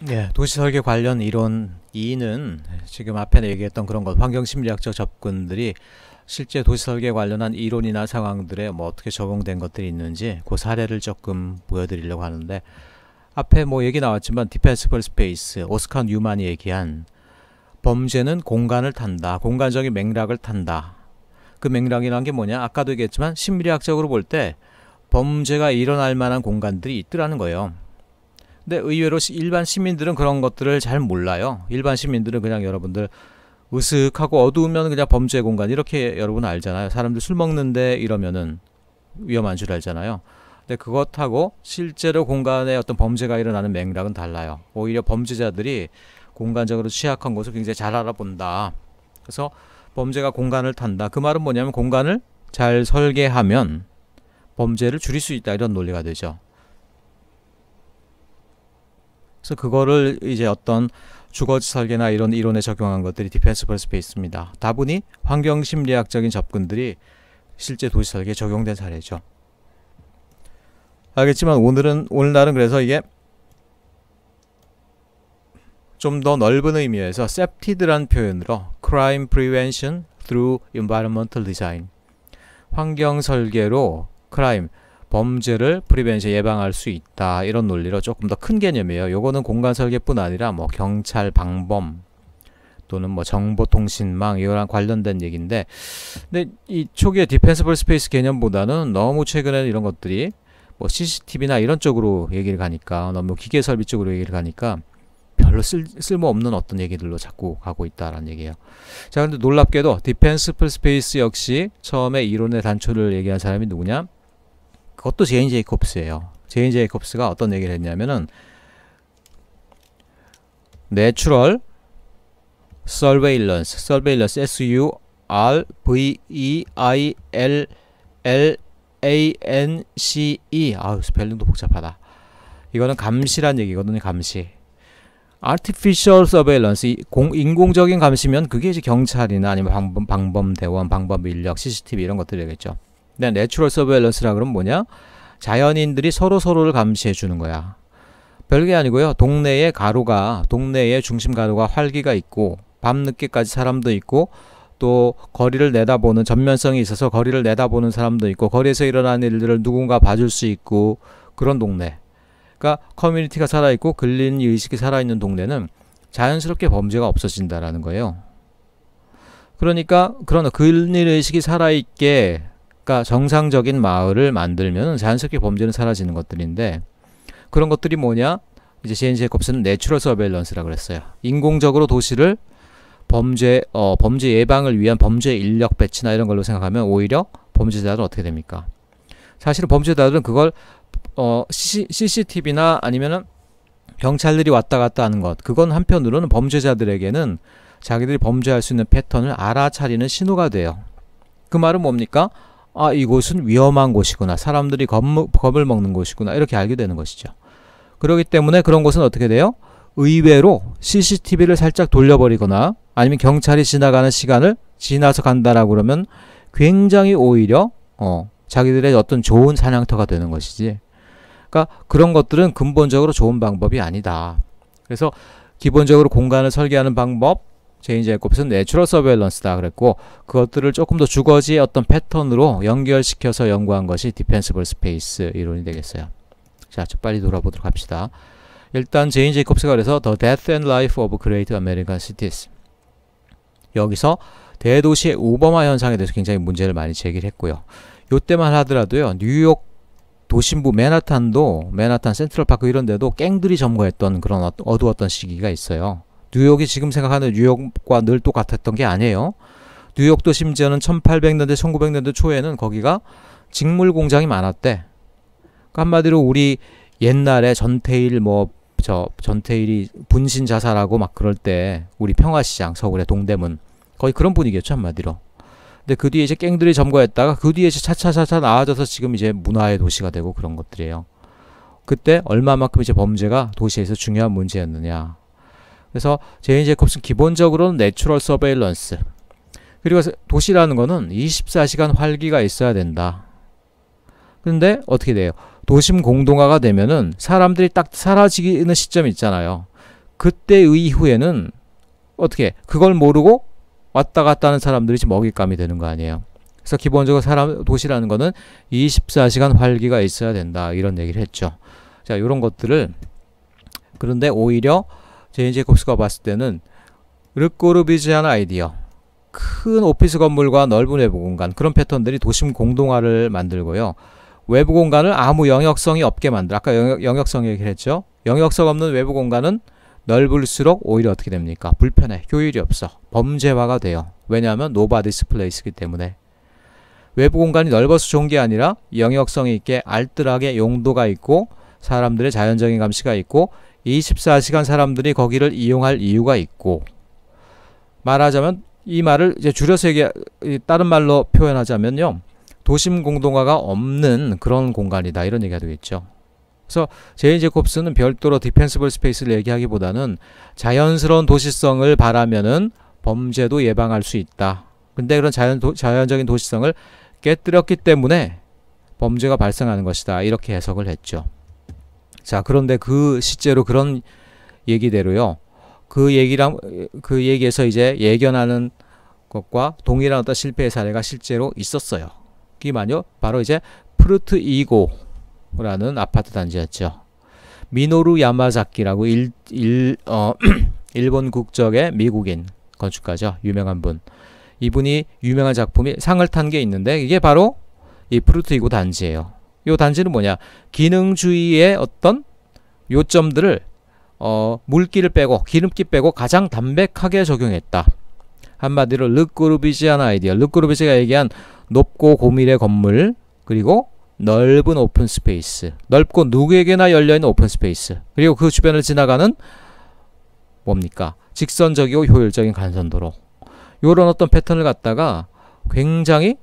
예, 도시설계 관련 이론 2는 지금 앞에 얘기했던 그런 것, 환경심리학적 접근들이 실제 도시설계 관련한 이론이나 상황들에 뭐 어떻게 적용된 것들이 있는지 그 사례를 조금 보여드리려고 하는데, 앞에 뭐 얘기 나왔지만 디펜시블 스페이스, 오스카 뉴만이 얘기한 범죄는 공간을 탄다, 공간적인 맥락을 탄다. 그 맥락이란 게 뭐냐? 아까도 얘기했지만 심리학적으로 볼 때 범죄가 일어날 만한 공간들이 있더라는 거예요. 근데 의외로 일반 시민들은 그런 것들을 잘 몰라요. 일반 시민들은 그냥 여러분들 으슥하고 어두우면 그냥 범죄 공간 이렇게 여러분 알잖아요. 사람들 술 먹는데 이러면은 위험한 줄 알잖아요. 근데 그것하고 실제로 공간에 어떤 범죄가 일어나는 맥락은 달라요. 오히려 범죄자들이 공간적으로 취약한 곳을 굉장히 잘 알아본다. 그래서 범죄가 공간을 탄다. 그 말은 뭐냐면 공간을 잘 설계하면 범죄를 줄일 수 있다, 이런 논리가 되죠. 그래서 그거를 이제 어떤 주거지 설계나 이런 이론에 적용한 것들이 디펜시블 스페이스입니다. 다분히 환경심리학적인 접근들이 실제 도시 설계에 적용된 사례죠. 알겠지만 오늘날은 그래서 이게 좀 더 넓은 의미에서 셉티드란 표현으로 Crime Prevention Through Environmental Design, 환경 설계로 크라임, 범죄를 프리벤션, 예방할 수 있다, 이런 논리로 조금 더 큰 개념이에요. 요거는 공간 설계뿐 아니라 뭐 경찰, 방범 또는 뭐 정보통신망 이거랑 관련된 얘기인데, 근데 이 초기에 디펜시블 스페이스 개념보다는 너무 최근에 이런 것들이 뭐 CCTV나 이런 쪽으로 얘기를 가니까, 너무 기계 설비 쪽으로 얘기를 가니까 별로 쓸모없는 어떤 얘기들로 자꾸 가고 있다라는 얘기예요. 자, 근데 놀랍게도 디펜시블 스페이스 역시 처음에 이론의 단초를 얘기한 사람이 누구냐? 그것도 제인 제이콥스예요. 제인 제이콥스가 어떤 얘기를 했냐면은 내추럴 서베일런스, 서베일런스 SURVEILLANCE, 아우 스펠링도 복잡하다. 이거는 감시란 얘기거든요. 감시. Artificial Surveillance, 인공적인 감시면 그게 이제 경찰이나 아니면 방범대원, 방범인력, CCTV 이런 것들이겠죠. 근데 Natural Surveillance라 그러면 뭐냐? 자연인들이 서로를 감시해 주는 거야. 별게 아니고요. 동네에 중심 가로가 활기가 있고 밤늦게까지 사람도 있고, 또 거리를 내다보는 전면성이 있어서 거리를 내다보는 사람도 있고, 거리에서 일어나는 일들을 누군가 봐줄 수 있고, 그런 동네. 그러니까 커뮤니티가 살아있고 근린이 의식이 살아있는 동네는 자연스럽게 범죄가 없어진다라는 거예요. 그러니까 그런 근린 의식이 살아있게, 그러니까 정상적인 마을을 만들면 자연스럽게 범죄는 사라지는 것들인데, 그런 것들이 뭐냐? 이제 제인 제이콥스는 내추럴 서베일런스라고 그랬어요. 인공적으로 도시를 범죄 예방을 위한 범죄 인력 배치나 이런 걸로 생각하면 오히려 범죄자들은 어떻게 됩니까? 사실은 범죄자들은 그걸 CCTV나 아니면은 경찰들이 왔다 갔다 하는 것, 그건 한편으로는 범죄자들에게는 자기들이 범죄할 수 있는 패턴을 알아차리는 신호가 돼요. 그 말은 뭡니까? 아, 이곳은 위험한 곳이구나, 사람들이 겁을 먹는 곳이구나, 이렇게 알게 되는 것이죠. 그렇기 때문에 그런 곳은 어떻게 돼요? 의외로 CCTV를 살짝 돌려버리거나 아니면 경찰이 지나가는 시간을 지나서 간다라고 그러면 굉장히 오히려 자기들의 어떤 좋은 사냥터가 되는 것이지. 그러니까 그런 것들은 근본적으로 좋은 방법이 아니다. 그래서 기본적으로 공간을 설계하는 방법, 제인 제이콥스는 내추럴 서베일런스다 그랬고, 그것들을 조금 더 주거지의 어떤 패턴으로 연결시켜서 연구한 것이 디펜시블 스페이스 이론이 되겠어요. 자, 빨리 돌아보도록 합시다. 일단 제인 제이콥스가 그래서 The Death and Life of Great American Cities, 여기서 대도시의 우범화 현상에 대해서 굉장히 문제를 많이 제기를 했고요. 요때만 하더라도요, 뉴욕 도심부 맨하탄 센트럴파크 이런 데도 갱들이 점거했던 그런 어두웠던 시기가 있어요. 뉴욕이 지금 생각하는 뉴욕과 늘 똑같았던 게 아니에요. 뉴욕도 심지어는 1800년대 1900년대 초에는 거기가 직물 공장이 많았대. 그러니까 한마디로 우리 옛날에 전태일이 분신 자살하고 막 그럴 때 우리 평화시장, 서울의 동대문, 거의 그런 분위기였죠, 한마디로. 근데 그 뒤에 이제 갱들이 점거했다가 그 뒤에 이제 차차차차 나아져서 지금 이제 문화의 도시가 되고 그런 것들이에요. 그때 얼마만큼 이제 범죄가 도시에서 중요한 문제였느냐. 그래서 제인 제이콥스는 기본적으로는 내추럴 서베일런스, 그리고 도시라는 거는 24시간 활기가 있어야 된다. 근데 어떻게 돼요? 도심 공동화가 되면은 사람들이 딱 사라지는 시점이 있잖아요. 그때 이후에는 어떻게 그걸 모르고 왔다 갔다 하는 사람들이 지금 먹잇감이 되는 거 아니에요. 그래서 기본적으로 도시라는 거는 24시간 활기가 있어야 된다 이런 얘기를 했죠. 자, 이런 것들을 그런데 오히려 제인 제이콥스가 봤을 때는 르꼬르비지안 아이디어, 큰 오피스 건물과 넓은 외부 공간, 그런 패턴들이 도심 공동화를 만들고요. 외부 공간을 아무 영역성이 없게 만들. 아까 영역성 얘기를 했죠. 영역성 없는 외부 공간은 넓을수록 오히려 어떻게 됩니까? 불편해. 효율이 없어. 범죄화가 돼요. 왜냐하면 노바디스 플레이스이기 때문에. 외부 공간이 넓어서 좋은 게 아니라 영역성이 있게 알뜰하게 용도가 있고 사람들의 자연적인 감시가 있고 24시간 사람들이 거기를 이용할 이유가 있고, 말하자면 이 말을 이제 줄여서 다른 말로 표현하자면요, 도심 공동화가 없는 그런 공간이다 이런 얘기가 되겠죠. 그래서 제인 제이콥스는 별도로 디펜시블 스페이스를 얘기하기보다는 자연스러운 도시성을 바라면은 범죄도 예방할 수 있다. 근데 그런 자연적인 도시성을 깨뜨렸기 때문에 범죄가 발생하는 것이다 이렇게 해석을 했죠. 자, 그런데 실제로 그런 얘기대로요, 그 얘기에서 이제 예견하는 것과 동일한 어떤 실패의 사례가 실제로 있었어요. 그게 바로 이제 푸르트 이고라는 아파트 단지였죠. 미노루 야마자키라고 일본 국적의 미국인 건축가죠. 유명한 분. 이분이 유명한 작품이 상을 탄 게 있는데 이게 바로 이 푸르트 이고 단지예요. 이 단지는 뭐냐? 기능주의의 어떤 요점들을 물기를 빼고 기름기 빼고 가장 담백하게 적용했다. 한마디로 르꼬르비지안 아이디어. 르꼬르비지가 얘기한 높고 고밀의 건물, 그리고 넓은 오픈 스페이스, 넓고 누구에게나 열려있는 오픈 스페이스, 그리고 그 주변을 지나가는 뭡니까? 직선적이고 효율적인 간선도로. 요런 어떤 패턴을 갖다가 굉장히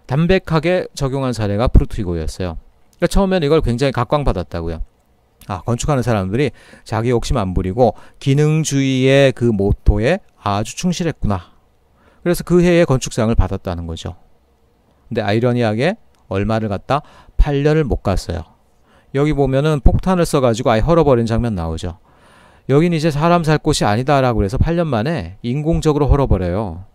담백하게 적용한 사례가 푸르트 이고였어요. 그러니까 처음에는 이걸 굉장히 각광받았다고요. 건축하는 사람들이 자기 욕심 안 부리고 기능주의의 그 모토에 아주 충실했구나. 그래서 그 해에 건축상을 받았다는 거죠. 근데 아이러니하게 얼마를 갖다 8년을 못 갔어요. 여기 보면은 폭탄을 써가지고 아예 헐어버린 장면 나오죠. 여긴 이제 사람 살 곳이 아니다라고 해서 8년 만에 인공적으로 헐어버려요.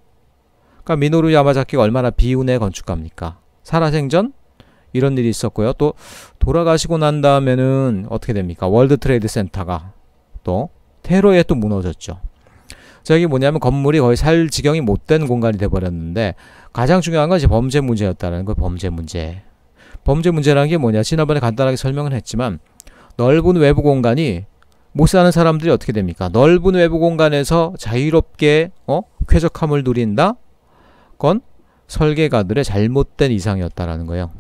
그러니까 미노루 야마자키가 얼마나 비운의 건축가입니까? 살아생전 이런 일이 있었고요. 또 돌아가시고 난 다음에는 어떻게 됩니까? 월드 트레이드 센터가 또 테러에 또 무너졌죠. 자, 이게 뭐냐면 건물이 거의 살 지경이 못된 공간이 돼버렸는데, 가장 중요한 건 이제 범죄 문제였다는 거. 범죄 문제. 범죄 문제라는 게 뭐냐? 지난번에 간단하게 설명을 했지만, 넓은 외부 공간이 못 사는 사람들이 어떻게 됩니까? 넓은 외부 공간에서 자유롭게 쾌적함을 누린다? 그건 설계가들의 잘못된 이상이었다라는 거예요.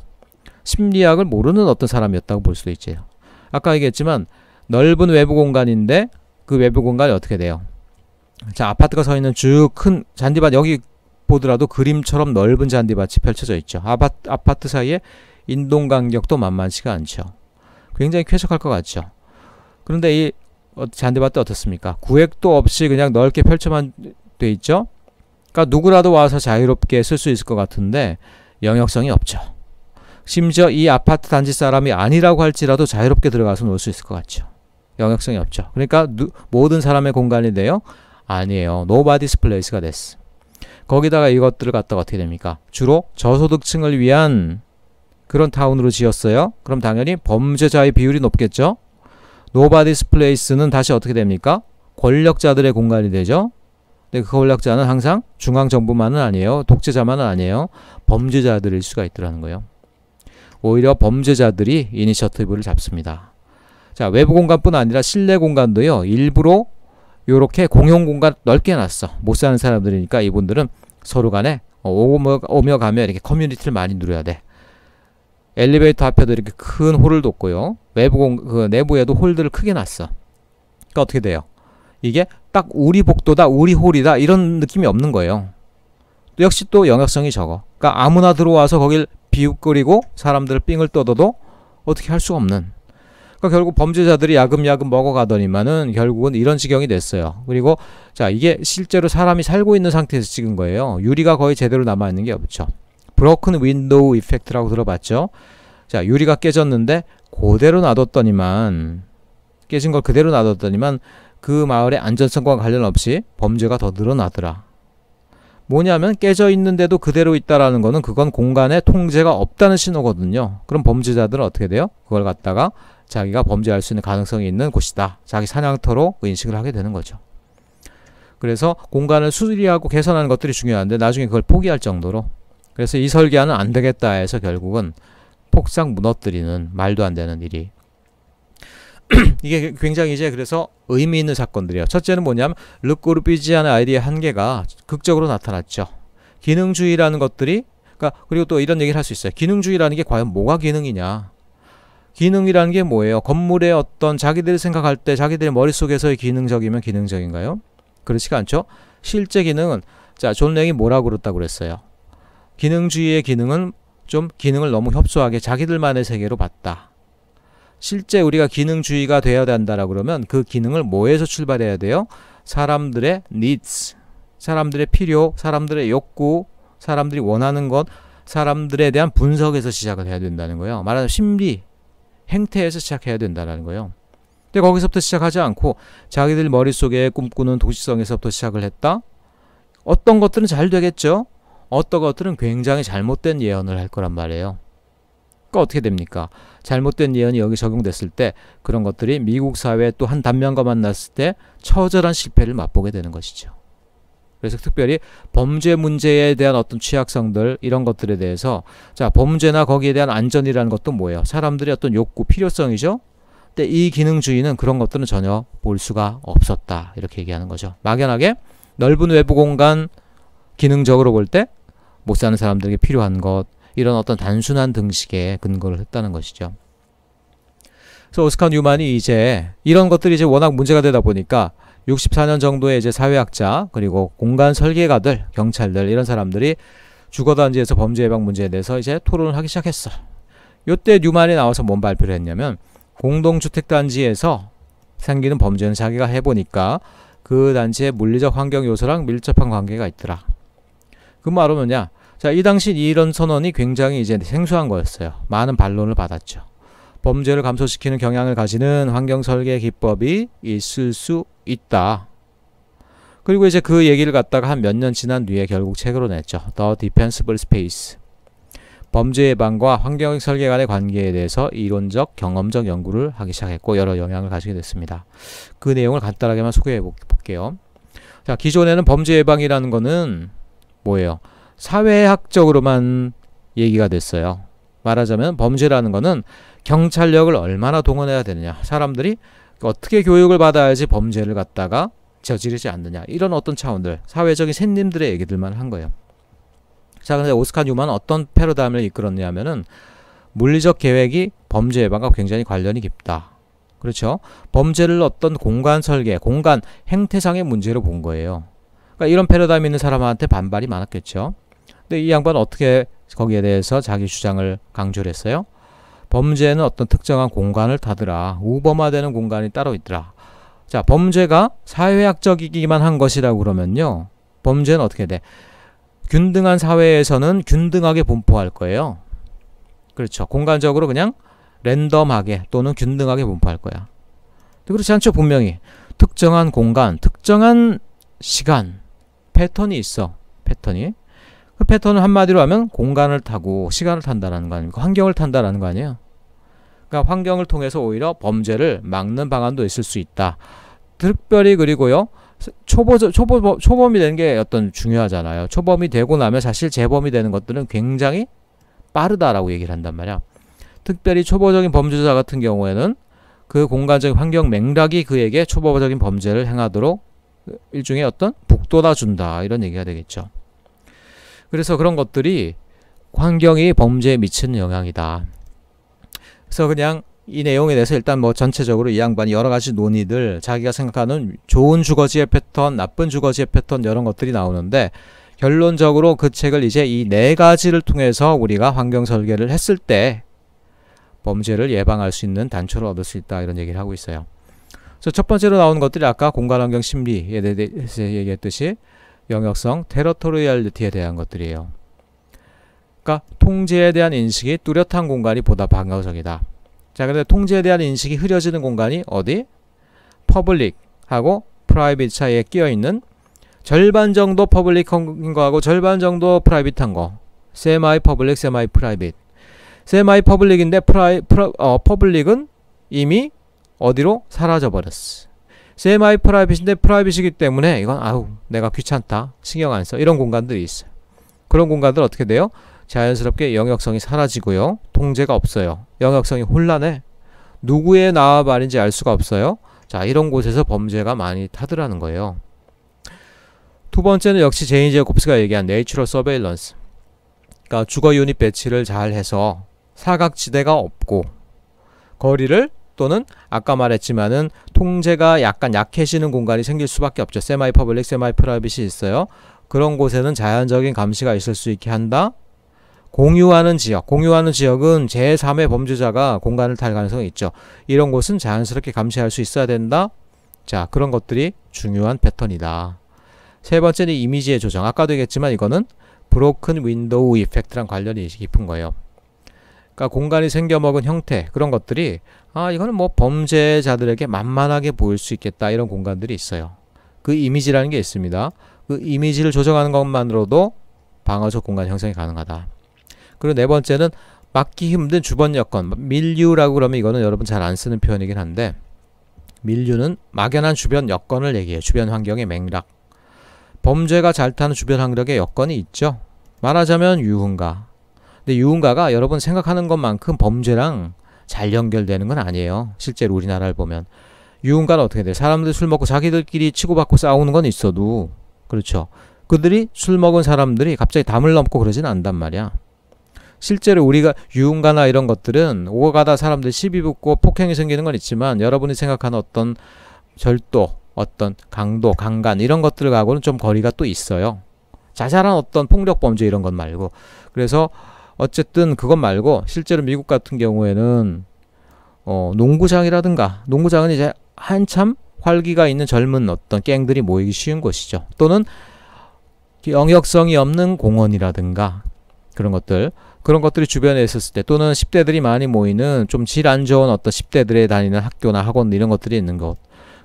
심리학을 모르는 어떤 사람이었다고 볼 수도 있죠. 아까 얘기했지만 넓은 외부 공간인데 그 외부 공간이 어떻게 돼요? 자, 아파트가 서 있는 쭉 큰 잔디밭, 여기 보더라도 그림처럼 넓은 잔디밭이 펼쳐져 있죠. 아파트 사이에 인동 간격도 만만치가 않죠. 굉장히 쾌적할 것 같죠. 그런데 이 잔디밭도 어떻습니까? 구획도 없이 그냥 넓게 펼쳐만 돼 있죠. 그러니까 누구라도 와서 자유롭게 쓸 수 있을 것 같은데 영역성이 없죠. 심지어 이 아파트 단지 사람이 아니라고 할지라도 자유롭게 들어가서 놀 수 있을 것 같죠. 영역성이 없죠. 그러니까 모든 사람의 공간이 돼요? 아니에요. 노바디스 플레이스가 됐어. 거기다가 이것들을 갖다가 어떻게 됩니까? 주로 저소득층을 위한 그런 타운으로 지었어요. 그럼 당연히 범죄자의 비율이 높겠죠. 노바디스 플레이스는 다시 어떻게 됩니까? 권력자들의 공간이 되죠. 근데 그 권력자는 항상 중앙정부만은 아니에요. 독재자만은 아니에요. 범죄자들일 수가 있더라는 거예요. 오히려 범죄자들이 이니셔티브를 잡습니다. 자, 외부 공간뿐 아니라 실내 공간도요, 일부러 요렇게 공용 공간 넓게 놨어. 못 사는 사람들이니까 이분들은 서로 간에 오며 가며 이렇게 커뮤니티를 많이 누려야 돼. 엘리베이터 앞에도 이렇게 큰 홀을 뒀고요. 그 내부에도 홀들을 크게 놨어. 그러니까 어떻게 돼요? 이게 딱 우리 복도다, 우리 홀이다 이런 느낌이 없는 거예요. 역시 또 영역성이 적어. 그러니까 아무나 들어와서 거길 비웃거리고 사람들을 삥을 뜯어도 어떻게 할 수가 없는. 그러니까 결국 범죄자들이 야금야금 먹어가더니만은 결국은 이런 지경이 됐어요. 그리고 자, 이게 실제로 사람이 살고 있는 상태에서 찍은 거예요. 유리가 거의 제대로 남아있는 게 없죠. 브로큰 윈도우 이펙트라고 들어봤죠? 자, 유리가 깨졌는데 그대로 놔뒀더니만, 깨진 걸 그대로 놔뒀더니만 그 마을의 안전성과 관련 없이 범죄가 더 늘어나더라. 뭐냐면 깨져 있는데도 그대로 있다라는 거는 그건 공간에 통제가 없다는 신호거든요. 그럼 범죄자들은 어떻게 돼요? 그걸 갖다가 자기가 범죄할 수 있는 가능성이 있는 곳이다. 자기 사냥터로 인식을 하게 되는 거죠. 그래서 공간을 수리하고 개선하는 것들이 중요한데 나중에 그걸 포기할 정도로, 그래서 이 설계하는 안 되겠다 해서 결국은 폭삭 무너뜨리는 말도 안 되는 일이 이게 굉장히 이제 그래서 의미 있는 사건들이에요. 첫째는 뭐냐면 르꼬르비지안의 아이디어의 한계가 극적으로 나타났죠. 기능주의라는 것들이, 그러니까 그리고 또 이런 얘기를 할 수 있어요. 기능주의라는 게 과연 뭐가 기능이냐. 기능이라는 게 뭐예요? 건물의 어떤 자기들이 생각할 때 자기들의 머릿속에서의 기능적이면 기능적인가요? 그렇지가 않죠. 실제 기능은, 자, 존 랭이 뭐라고 그랬다고 그랬어요. 기능주의의 기능은 좀 기능을 너무 협소하게 자기들만의 세계로 봤다. 실제 우리가 기능주의가 되어야 된다라고 그러면 그 기능을 뭐에서 출발해야 돼요? 사람들의 needs, 사람들의 필요, 사람들의 욕구, 사람들이 원하는 것, 사람들에 대한 분석에서 시작을 해야 된다는 거예요. 말하자면 심리, 행태에서 시작해야 된다는 거예요. 근데 거기서부터 시작하지 않고 자기들 머릿속에 꿈꾸는 도시성에서부터 시작을 했다? 어떤 것들은 잘 되겠죠? 어떤 것들은 굉장히 잘못된 예언을 할 거란 말이에요. 그러니까 어떻게 됩니까? 잘못된 예언이 여기 적용됐을 때 그런 것들이 미국 사회의 또 한 단면과 만났을 때 처절한 실패를 맛보게 되는 것이죠. 그래서 특별히 범죄 문제에 대한 어떤 취약성들, 이런 것들에 대해서, 자, 범죄나 거기에 대한 안전이라는 것도 뭐예요? 사람들의 어떤 욕구, 필요성이죠. 근데 이 기능주의는 그런 것들은 전혀 볼 수가 없었다, 이렇게 얘기하는 거죠. 막연하게 넓은 외부 공간, 기능적으로 볼 때 못 사는 사람들에게 필요한 것, 이런 어떤 단순한 등식에 근거를 했다는 것이죠. 그래서 오스카 뉴만이 이제 이런 것들이 이제 워낙 문제가 되다 보니까 64년 정도의 이제 사회학자, 그리고 공간 설계가들, 경찰들, 이런 사람들이 주거단지에서 범죄 예방 문제에 대해서 이제 토론을 하기 시작했어. 요때 뉴만이 나와서 뭔 발표를 했냐면, 공동주택단지에서 생기는 범죄는 자기가 해보니까 그 단지의 물리적 환경 요소랑 밀접한 관계가 있더라. 그 말은 뭐냐? 자, 이 당시 이런 선언이 굉장히 이제 생소한 거였어요. 많은 반론을 받았죠. 범죄를 감소시키는 경향을 가지는 환경 설계 기법이 있을 수 있다. 그리고 이제 그 얘기를 갖다가 한 몇 년 지난 뒤에 결국 책으로 냈죠. The Defensible Space. 범죄 예방과 환경 설계 간의 관계에 대해서 이론적, 경험적 연구를 하기 시작했고 여러 영향을 가지게 됐습니다. 그 내용을 간단하게만 소개해 볼게요. 자, 기존에는 범죄 예방이라는 거는 뭐예요? 사회학적으로만 얘기가 됐어요. 말하자면 범죄라는 거는 경찰력을 얼마나 동원해야 되느냐, 사람들이 어떻게 교육을 받아야지 범죄를 갖다가 저지르지 않느냐, 이런 어떤 차원들, 사회적인 샌님들의 얘기들만 한 거예요. 자, 근데 오스카 뉴만은 어떤 패러다임을 이끌었냐면은 물리적 계획이 범죄 예방과 굉장히 관련이 깊다. 그렇죠? 범죄를 어떤 공간 설계, 공간 행태상의 문제로 본 거예요. 그러니까 이런 패러다임 있는 사람한테 반발이 많았겠죠. 근데 이 양반은 어떻게 거기에 대해서 자기 주장을 강조를 했어요? 범죄는 어떤 특정한 공간을 타더라. 우범화되는 공간이 따로 있더라. 자, 범죄가 사회학적이기만 한 것이라고 그러면요, 범죄는 어떻게 돼? 균등한 사회에서는 균등하게 분포할 거예요. 그렇죠. 공간적으로 그냥 랜덤하게 또는 균등하게 분포할 거야. 그렇지 않죠. 분명히 특정한 공간, 특정한 시간, 패턴이 있어. 패턴이. 그 패턴을 한마디로 하면 공간을 타고 시간을 탄다라는 거 아닙니까? 환경을 탄다라는 거 아니에요? 그러니까 환경을 통해서 오히려 범죄를 막는 방안도 있을 수 있다. 특별히 그리고요, 초범이 되는 게 어떤 중요하잖아요. 초범이 되고 나면 사실 재범이 되는 것들은 굉장히 빠르다라고 얘기를 한단 말이야. 특별히 초보적인 범죄자 같은 경우에는 그 공간적인 환경 맥락이 그에게 초보적인 범죄를 행하도록 일종의 어떤 북돋아 준다, 이런 얘기가 되겠죠. 그래서 그런 것들이 환경이 범죄에 미치는 영향이다. 그래서 그냥 이 내용에 대해서 일단 뭐 전체적으로 이 양반이 여러 가지 논의들, 자기가 생각하는 좋은 주거지의 패턴, 나쁜 주거지의 패턴, 이런 것들이 나오는데, 결론적으로 그 책을 이제 이 네 가지를 통해서 우리가 환경 설계를 했을 때 범죄를 예방할 수 있는 단초를 얻을 수 있다, 이런 얘기를 하고 있어요. 그래서 첫 번째로 나오는 것들이 아까 공간환경 심리에 대해서 얘기했듯이 영역성, 테러토리얼리티에 대한 것들이에요. 그러니까 통제에 대한 인식이 뚜렷한 공간이 보다 방어적이다. 자, 그런데 통제에 대한 인식이 흐려지는 공간이 어디? 퍼블릭, 하고 프라이빗 사이에 끼어있는 절반 정도 퍼블릭한 거하고 절반 정도 프라이빗한 거. 세마이 퍼블릭, 세마이 프라이빗. 세마이 퍼블릭인데 퍼블릭은 이미 어디로 사라져 버렸어. 세마이 프라이빗인데 프라이빗이기 때문에 이건 아우 내가 귀찮다, 신경 안 써, 이런 공간들이 있어요. 그런 공간들 어떻게 돼요? 자연스럽게 영역성이 사라지고요. 통제가 없어요. 영역성이 혼란해. 누구의 나와 말인지 알 수가 없어요. 자, 이런 곳에서 범죄가 많이 타더라는 거예요. 두 번째는 역시 제인 제이콥스가 얘기한 내추럴 서베일런스. 그러니까 주거 유닛 배치를 잘 해서 사각지대가 없고 거리를 또는 아까 말했지만은 통제가 약간 약해지는 공간이 생길 수밖에 없죠. 세마이 퍼블릭, 세마이 프라이빗이 있어요. 그런 곳에는 자연적인 감시가 있을 수 있게 한다. 공유하는 지역, 공유하는 지역은 제3의 범죄자가 공간을 탈 가능성이 있죠. 이런 곳은 자연스럽게 감시할 수 있어야 된다. 자, 그런 것들이 중요한 패턴이다. 세 번째는 이미지의 조정. 아까도 얘기했지만 이거는 브로큰 윈도우 이펙트랑 관련이 깊은 거예요. 그러니까 공간이 생겨먹은 형태, 그런 것들이 이거는 뭐 범죄자들에게 만만하게 보일 수 있겠다, 이런 공간들이 있어요. 그 이미지라는 게 있습니다. 그 이미지를 조정하는 것만으로도 방어적 공간 형성이 가능하다. 그리고 네 번째는 막기 힘든 주변 여건, 밀류라고 그러면 이거는 여러분 잘 안 쓰는 표현이긴 한데, 밀류는 막연한 주변 여건을 얘기해요. 주변 환경의 맥락. 범죄가 잘 타는 주변 환경의 여건이 있죠. 말하자면 유흥가. 근데 유흥가가 여러분 생각하는 것만큼 범죄랑 잘 연결되는 건 아니에요. 실제로 우리나라를 보면. 유흥가는 어떻게 돼요? 사람들 술 먹고 자기들끼리 치고받고 싸우는 건 있어도, 그렇죠, 그들이 술 먹은 사람들이 갑자기 담을 넘고 그러진 않단 말이야. 실제로 우리가 유흥가나 이런 것들은 오고 가다 사람들 시비 붙고 폭행이 생기는 건 있지만, 여러분이 생각하는 어떤 절도, 어떤 강도, 강간 이런 것들하고는 좀 거리가 또 있어요. 자잘한 어떤 폭력 범죄 이런 것 말고. 그래서 어쨌든 그것 말고 실제로 미국 같은 경우에는 농구장이라든가, 농구장은 이제 한참 활기가 있는 젊은 어떤 갱들이 모이기 쉬운 곳이죠. 또는 영역성이 없는 공원이라든가 그런 것들이 주변에 있었을 때, 또는 10대들이 많이 모이는 좀 질 안 좋은 어떤 10대들이 다니는 학교나 학원 이런 것들이 있는 곳,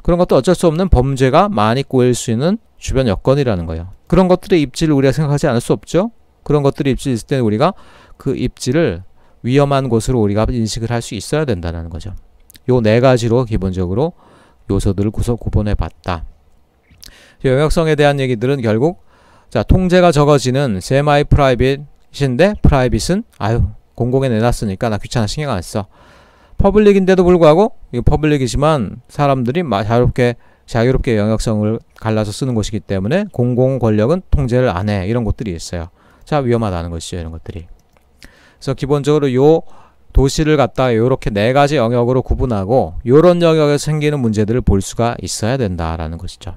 그런 것도 어쩔 수 없는 범죄가 많이 꼬일 수 있는 주변 여건이라는 거예요. 그런 것들의 입지를 우리가 생각하지 않을 수 없죠. 그런 것들이 입지에 있을 때 우리가 그 입지를 위험한 곳으로 우리가 인식을 할 수 있어야 된다는 거죠. 요 네 가지로 기본적으로 요소들을 구분해 봤다. 영역성에 대한 얘기들은 결국, 자, 통제가 적어지는 세마이 프라이빗인데 프라이빗은 공공에 내놨으니까 나 귀찮아, 신경 안 써. 퍼블릭인데도 불구하고 이거 퍼블릭이지만 사람들이 자유롭게 영역성을 갈라서 쓰는 곳이기 때문에 공공 권력은 통제를 안 해. 이런 것들이 있어요. 자, 위험하다는 것이죠, 이런 것들이. 그래서 기본적으로 요 도시를 갖다가 이렇게 네 가지 영역으로 구분하고 요런 영역에서 생기는 문제들을 볼 수가 있어야 된다라는 것이죠.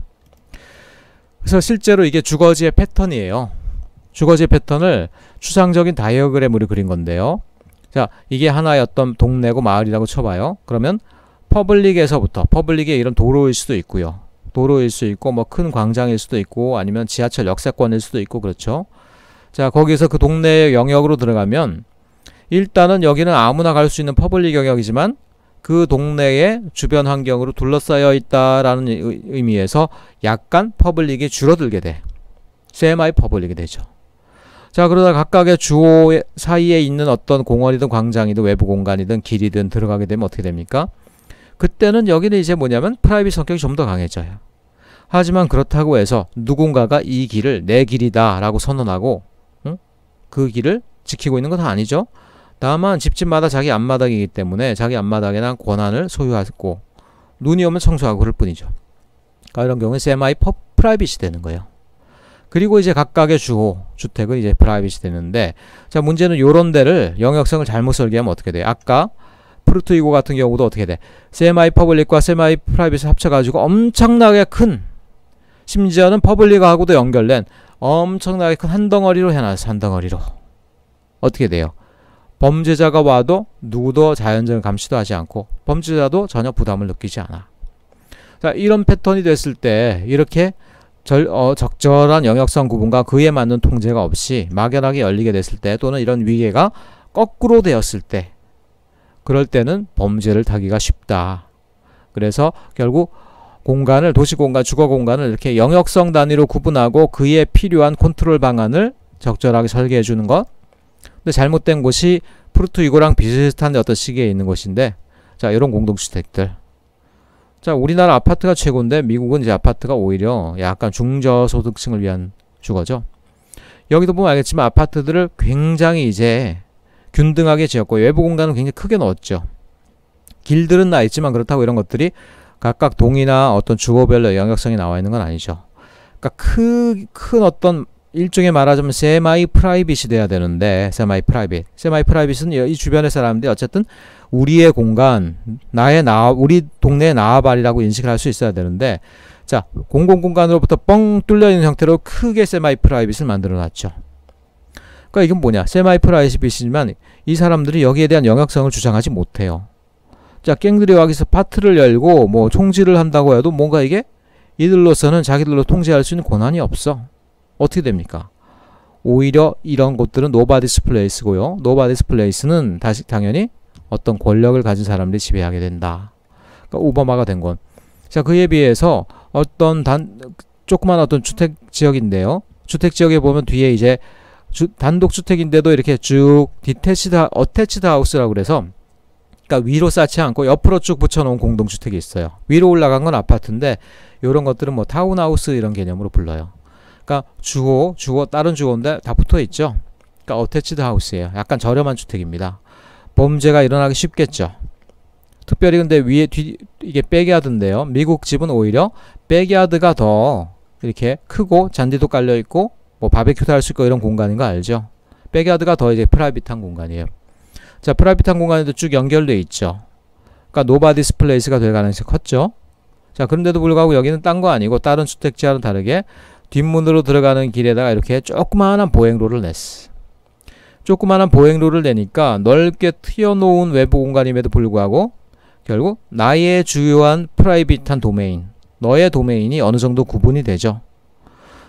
그래서 실제로 이게 주거지의 패턴이에요. 주거지의 패턴을 추상적인 다이어그램으로 그린 건데요. 자, 이게 하나의 어떤 동네고 마을이라고 쳐봐요. 그러면 퍼블릭이 이런 도로일 수도 있고요. 도로일 수 있고 뭐 큰 광장일 수도 있고 아니면 지하철 역세권일 수도 있고, 그렇죠. 자, 거기서 그 동네의 영역으로 들어가면 일단은 여기는 아무나 갈 수 있는 퍼블릭 영역이지만 그 동네의 주변 환경으로 둘러싸여 있다라는 의미에서 약간 퍼블릭이 줄어들게 돼. 세마이 퍼블릭이 되죠. 자, 그러다 각각의 주호 사이에 있는 어떤 공원이든 광장이든 외부 공간이든 길이든 들어가게 되면 어떻게 됩니까? 그때는 여기는 이제 뭐냐면 프라이빗 성격이 좀 더 강해져요. 하지만 그렇다고 해서 누군가가 이 길을 내 길이다 라고 선언하고 그 길을 지키고 있는 건 아니죠. 다만 집집마다 자기 앞마당이기 때문에 자기 앞마당에나 권한을 소유하고 눈이 오면 청소하고 그럴 뿐이죠. 그러니까 이런 경우에 세마이 프라이빗이 되는 거예요. 그리고 이제 각각의 주호, 주택은 이제 프라이빗이 되는데, 자, 문제는 요런 데를 영역성을 잘못 설계하면 어떻게 돼요? 아까 푸르투이고 같은 경우도 어떻게 돼? 세마이 퍼블릭과 세마이 프라이빗을 합쳐가지고 엄청나게 큰, 심지어는 퍼블릭하고도 연결된 엄청나게 큰 한 덩어리로 해놨어. 한 덩어리로. 어떻게 돼요? 범죄자가 와도 누구도 자연적인 감시도 하지 않고 범죄자도 전혀 부담을 느끼지 않아. 자, 이런 패턴이 됐을 때 이렇게 적절한 영역성 구분과 그에 맞는 통제가 없이 막연하게 열리게 됐을 때, 또는 이런 위계가 거꾸로 되었을 때, 그럴 때는 범죄를 타기가 쉽다. 그래서 결국 공간을, 도시 공간, 주거 공간을 이렇게 영역성 단위로 구분하고 그에 필요한 컨트롤 방안을 적절하게 설계해 주는 것. 근데 잘못된 곳이 푸르투이고랑 비슷한 어떤 시기에 있는 곳인데, 자, 이런 공동주택들. 자, 우리나라 아파트가 최고인데 미국은 이제 아파트가 오히려 약간 중저소득층을 위한 주거죠. 여기도 보면 알겠지만 아파트들을 굉장히 이제 균등하게 지었고 외부 공간은 굉장히 크게 넣었죠. 길들은 나 있지만 그렇다고 이런 것들이 각각 동이나 어떤 주거별로 영역성이 나와 있는 건 아니죠. 그러니까 큰 어떤 일종의 말하자면 세마이 프라이빗이 돼야 되는데, 세마이 프라이빗은 이 주변의 사람들이 어쨌든 우리의 공간, 우리 동네의 나와바리라고 인식을 할 수 있어야 되는데, 자, 공공공간으로부터 뻥 뚫려 있는 형태로 크게 세마이 프라이빗을 만들어 놨죠. 그러니까 이건 뭐냐? 세마이 프라이빗이지만 이 사람들이 여기에 대한 영역성을 주장하지 못해요. 자, 갱들이 여기서 파트를 열고 뭐 총질을 한다고 해도 뭔가 이게 이들로서는 자기들로 통제할 수 있는 권한이 없어. 어떻게 됩니까? 오히려 이런 곳들은 노바디스 플레이스고요. 노바디스 플레이스는 다시 당연히 어떤 권력을 가진 사람들이 지배하게 된다. 그러니까 오바마가 된 건. 자, 그에 비해서 어떤 조그만 어떤 주택 지역인데요. 주택 지역에 보면 뒤에 이제 단독 주택인데도 이렇게 쭉 어태치드 하우스라고 그래서, 그러니까 위로 쌓지 않고 옆으로 쭉 붙여놓은 공동주택이 있어요. 위로 올라간 건 아파트인데 이런 것들은 뭐 타운하우스 이런 개념으로 불러요. 그러니까 주호 다른 주호인데 다 붙어 있죠. 그러니까 어태치드 하우스예요. 약간 저렴한 주택입니다. 범죄가 일어나기 쉽겠죠. 특별히 근데 위에 이게 백야드인데요. 미국 집은 오히려 백야드가 더 이렇게 크고 잔디도 깔려 있고 뭐 바베큐도 할 수 있고 이런 공간인 거 알죠? 백야드가 더 이제 프라이빗한 공간이에요. 자, 프라이빗한 공간에도 쭉 연결돼 있죠. 그러니까 노바디스 플레이스가 될 가능성이 컸죠. 자, 그런데도 불구하고 여기는 딴 거 아니고 다른 주택지와는 다르게 뒷문으로 들어가는 길에다가 이렇게 조그마한 보행로를 냈어. 조그마한 보행로를 내니까 넓게 트여놓은 외부 공간임에도 불구하고 결국 나의 주요한 프라이빗한 도메인, 너의 도메인이 어느 정도 구분이 되죠.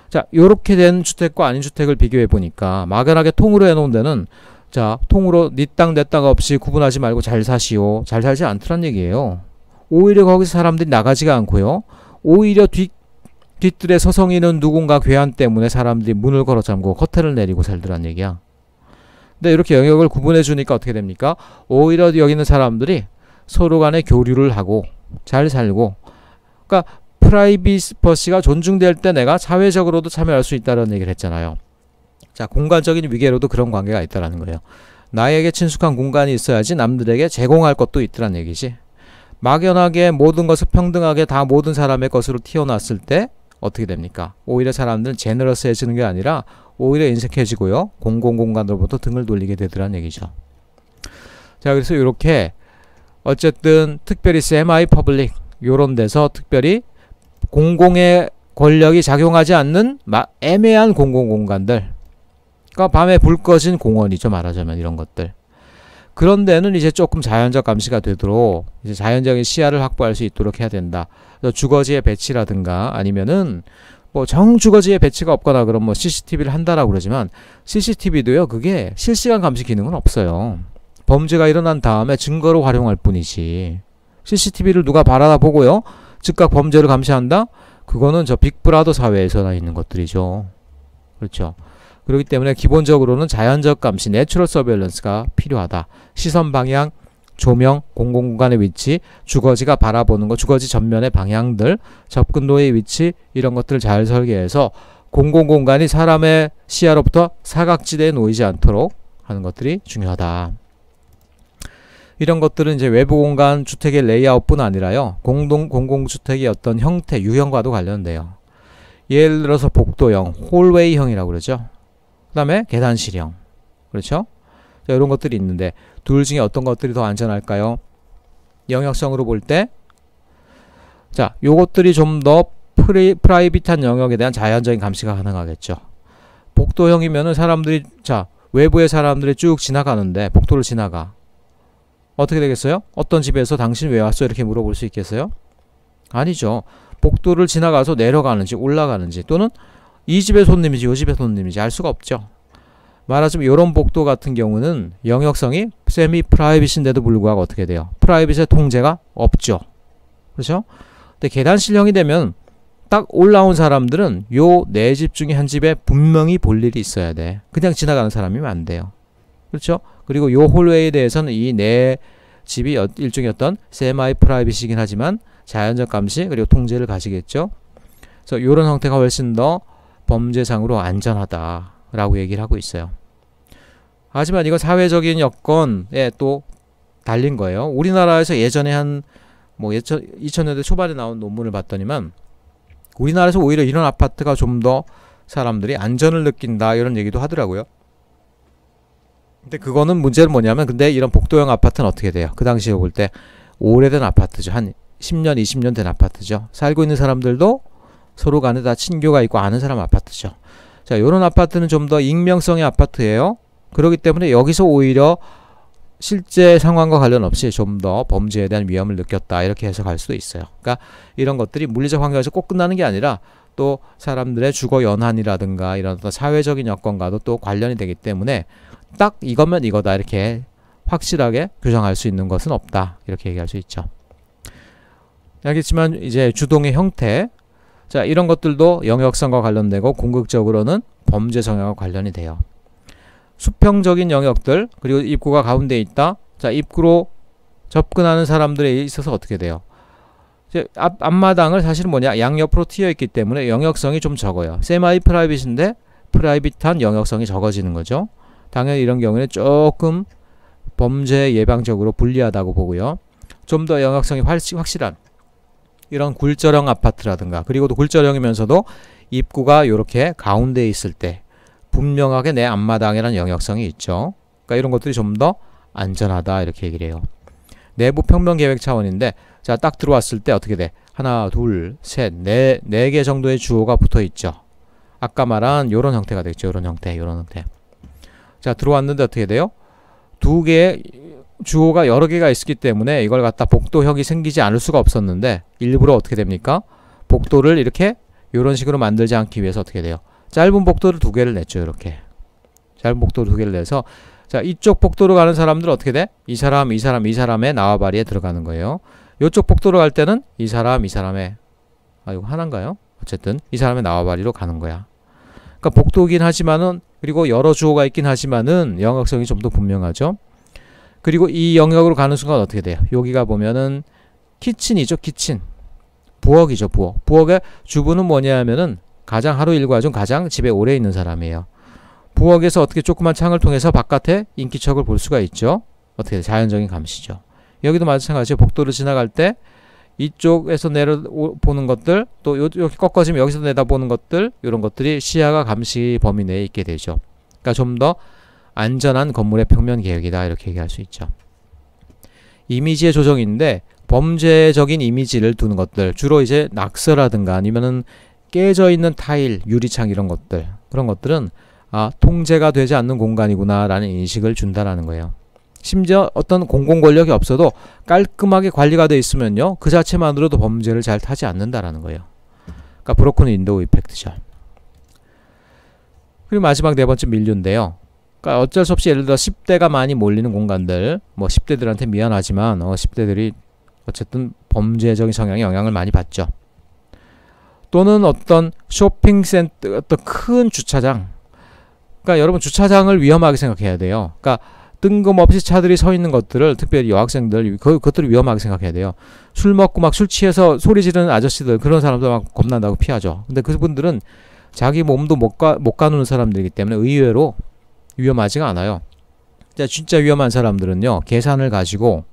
자, 요렇게 된 주택과 아닌 주택을 비교해 보니까 막연하게 통으로 해놓은 데는, 자, 통으로 네 땅 내 땅 없이 구분하지 말고 잘 사시오. 잘 살지 않더란 얘기예요. 오히려 거기서 사람들이 나가지가 않고요. 오히려 뒷뜰에 서성이는 누군가 괴한 때문에 사람들이 문을 걸어 잠그고 커튼을 내리고 살더란 얘기야. 근데 이렇게 영역을 구분해 주니까 어떻게 됩니까? 오히려 여기 있는 사람들이 서로 간에 교류를 하고 잘 살고, 그러니까 프라이버시가 존중될 때 내가 사회적으로도 참여할 수 있다는 얘기를 했잖아요. 자, 공간적인 위계로도 그런 관계가 있다는 거예요. 나에게 친숙한 공간이 있어야지 남들에게 제공할 것도 있더란 얘기지. 막연하게 모든 것을 평등하게 다 모든 사람의 것으로 튀어놨을 때 어떻게 됩니까? 오히려 사람들은 제너러스해지는 게 아니라 오히려 인색해지고요. 공공공간으로부터 등을 돌리게 되더란 얘기죠. 자, 그래서 이렇게 어쨌든 특별히 세마이 퍼블릭 요런 데서 특별히 공공의 권력이 작용하지 않는 애매한 공공공간들, 그러니까 밤에 불 꺼진 공원이죠, 말하자면 이런 것들. 그런 데는 이제 조금 자연적 감시가 되도록 이제 자연적인 시야를 확보할 수 있도록 해야 된다. 주거지의 배치라든가 아니면은 뭐 정주거지의 배치가 없거나 그럼 뭐 CCTV를 한다라고 그러지만 CCTV도요, 그게 실시간 감시 기능은 없어요. 범죄가 일어난 다음에 증거로 활용할 뿐이지. CCTV를 누가 바라보고요, 즉각 범죄를 감시한다? 그거는 저 빅브라더 사회에서나 있는 것들이죠. 그렇죠. 그렇기 때문에 기본적으로는 자연적 감시, 내추럴 서베일런스가 필요하다. 시선 방향, 조명, 공공공간의 위치, 주거지가 바라보는 것, 주거지 전면의 방향들, 접근로의 위치, 이런 것들을 잘 설계해서 공공공간이 사람의 시야로부터 사각지대에 놓이지 않도록 하는 것들이 중요하다. 이런 것들은 이제 외부 공간 주택의 레이아웃뿐 아니라요, 공공주택의 어떤 형태, 유형과도 관련돼요. 예를 들어서 복도형, 홀웨이형이라고 그러죠. 그 다음에 계단실형. 그렇죠? 자, 이런 것들이 있는데 둘 중에 어떤 것들이 더 안전할까요? 영역성으로 볼 때, 자, 요것들이 좀 더 프라이빗한 영역에 대한 자연적인 감시가 가능하겠죠. 복도형이면은 사람들이, 자, 외부의 사람들이 쭉 지나가는데 복도를 지나가. 어떻게 되겠어요? 어떤 집에서 당신 왜 왔어? 이렇게 물어볼 수 있겠어요? 아니죠. 복도를 지나가서 내려가는지 올라가는지 또는 이 집의 손님이지 이 집의 손님이지 알 수가 없죠. 말하자면 이런 복도 같은 경우는 영역성이 세미 프라이빗인데도 불구하고 어떻게 돼요? 프라이빗의 통제가 없죠. 그렇죠? 근데 계단실형이 되면 딱 올라온 사람들은 요 네 집 중에 한 집에 분명히 볼 일이 있어야 돼. 그냥 지나가는 사람이면 안 돼요. 그렇죠? 그리고 요 홀웨이에 대해서는 이 네 집이 일종의 어떤 세마이 프라이빗이긴 하지만 자연적 감시 그리고 통제를 가지겠죠. 그래서 이런 형태가 훨씬 더 범죄상으로 안전하다라고 얘기를 하고 있어요. 하지만 이건 사회적인 여건에 또 달린 거예요. 우리나라에서 예전에 한 2000년대 초반에 나온 논문을 봤더니만 우리나라에서 오히려 이런 아파트가 좀 더 사람들이 안전을 느낀다 이런 얘기도 하더라고요. 근데 그거는 문제는 뭐냐면 근데 이런 복도형 아파트는 어떻게 돼요? 그 당시에 볼 때 오래된 아파트죠. 한 10년, 20년 된 아파트죠. 살고 있는 사람들도 서로 간에 다 친교가 있고 아는 사람 아파트죠. 자, 이런 아파트는 좀 더 익명성의 아파트예요. 그렇기 때문에 여기서 오히려 실제 상황과 관련 없이 좀 더 범죄에 대한 위험을 느꼈다 이렇게 해석할 수도 있어요. 그러니까 이런 것들이 물리적 환경에서 꼭 끝나는 게 아니라 또 사람들의 주거 연한이라든가 이런 어떤 사회적인 여건과도 또 관련이 되기 때문에 딱 이거면 이거다 이렇게 확실하게 규정할 수 있는 것은 없다 이렇게 얘기할 수 있죠. 알겠지만 이제 주동의 형태, 자 이런 것들도 영역성과 관련되고 궁극적으로는 범죄 성향과 관련이 돼요. 수평적인 영역들 그리고 입구가 가운데 있다. 자 입구로 접근하는 사람들에 있어서 어떻게 돼요? 이제 앞마당을 사실은 뭐냐 양옆으로 트여 있기 때문에 영역성이 좀 적어요. 세마이 프라이빗인데 프라이빗한 영역성이 적어지는 거죠. 당연히 이런 경우에는 조금 범죄 예방적으로 불리하다고 보고요. 좀 더 영역성이 확실한 이런 굴절형 아파트라든가 그리고 또 굴절형이면서도 입구가 이렇게 가운데에 있을 때 분명하게 내 앞마당이라는 영역성이 있죠. 그러니까 이런 것들이 좀 더 안전하다 이렇게 얘기를 해요. 내부 평면 계획 차원인데 자 딱 들어왔을 때 어떻게 돼? 하나, 둘, 셋, 네 개 정도의 주호가 붙어 있죠. 아까 말한 요런 형태가 되겠죠. 요런 형태. 자 들어왔는데 어떻게 돼요? 두 개의 주호가 여러 개가 있기 때문에 이걸 갖다 복도형이 생기지 않을 수가 없었는데 일부러 어떻게 됩니까? 복도를 이렇게 이런 식으로 만들지 않기 위해서 어떻게 돼요? 짧은 복도를 두 개를 냈죠. 이렇게 짧은 복도를 두 개를 내서 자 이쪽 복도로 가는 사람들은 어떻게 돼? 이 사람의 나와바리에 들어가는 거예요. 이쪽 복도로 갈 때는 이 사람의 이거 하나인가요? 어쨌든 이 사람의 나와바리로 가는 거야. 그러니까 복도긴 하지만은 그리고 여러 주호가 있긴 하지만은 영역성이 좀 더 분명하죠. 그리고 이 영역으로 가는 순간 어떻게 돼요? 여기가 보면은 키친이죠. 키친. 부엌이죠. 부엌. 부엌의 주부는 뭐냐 하면은 가장 하루 일과 중 가장 집에 오래 있는 사람이에요. 부엌에서 어떻게 조그만 창을 통해서 바깥에 인기척을 볼 수가 있죠. 어떻게 자연적인 감시죠. 여기도 마찬가지죠. 복도를 지나갈 때 이쪽에서 내려보는 것들 또 이렇게 꺾어지면 여기서 내다보는 것들 이런 것들이 시야가 감시 범위 내에 있게 되죠. 그러니까 좀 더 안전한 건물의 평면 계획이다 이렇게 얘기할 수 있죠. 이미지의 조정인데 범죄적인 이미지를 두는 것들 주로 이제 낙서라든가 아니면은 깨져 있는 타일, 유리창 이런 것들 그런 것들은 통제가 되지 않는 공간이구나 라는 인식을 준다라는 거예요. 심지어 어떤 공공 권력이 없어도 깔끔하게 관리가 되어 있으면요 그 자체만으로도 범죄를 잘 타지 않는다라는 거예요. 그러니까 브로큰 윈도우 이펙트죠. 그리고 마지막 네 번째 밀류인데요. 그러니까 어쩔 수 없이 예를 들어 10대가 많이 몰리는 공간들 10대들한테 미안하지만 10대들이 어쨌든 범죄적인 성향에 영향을 많이 받죠. 또는 어떤 쇼핑센터 어떤 큰 주차장 그러니까 여러분 주차장을 위험하게 생각해야 돼요. 그러니까 뜬금없이 차들이 서 있는 것들을 특별히 여학생들 그것들을 위험하게 생각해야 돼요. 술 먹고 막 술 취해서 소리 지르는 아저씨들 그런 사람들 막 겁난다고 피하죠. 근데 그분들은 자기 몸도 못 가누는 사람들이기 때문에 의외로 위험하지가 않아요. 진짜 위험한 사람들은요 계산을 가지고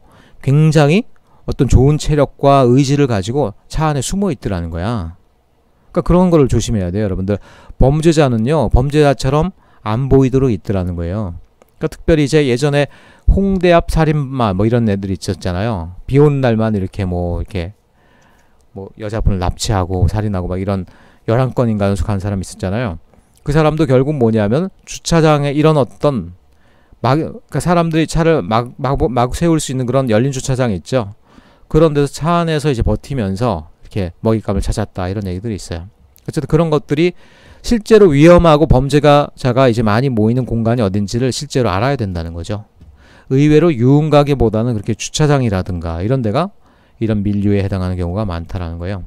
굉장히 어떤 좋은 체력과 의지를 가지고 차 안에 숨어 있더라는 거야. 그러니까 그런 거를 조심해야 돼요. 여러분들 범죄자는요 범죄자처럼 안 보이도록 있더라는 거예요. 그러니까 특별히 이제 예전에 홍대 앞 살인마 이런 애들이 있었잖아요. 비 오는 날만 이렇게 여자분을 납치하고 살인하고 막 이런 11건인가 연속한 사람이 있었잖아요. 그 사람도 결국 뭐냐면 주차장에 이런 어떤 그러니까 사람들이 차를 막 세울 수 있는 그런 열린 주차장이 있죠. 그런 데서 차 안에서 이제 버티면서 이렇게 먹잇감을 찾았다 이런 얘기들이 있어요. 어쨌든 그런 것들이 실제로 위험하고 범죄자가 이제 많이 모이는 공간이 어딘지를 실제로 알아야 된다는 거죠. 의외로 유흥가게보다는 그렇게 주차장이라든가 이런 데가 이런 밀류에 해당하는 경우가 많다라는 거예요.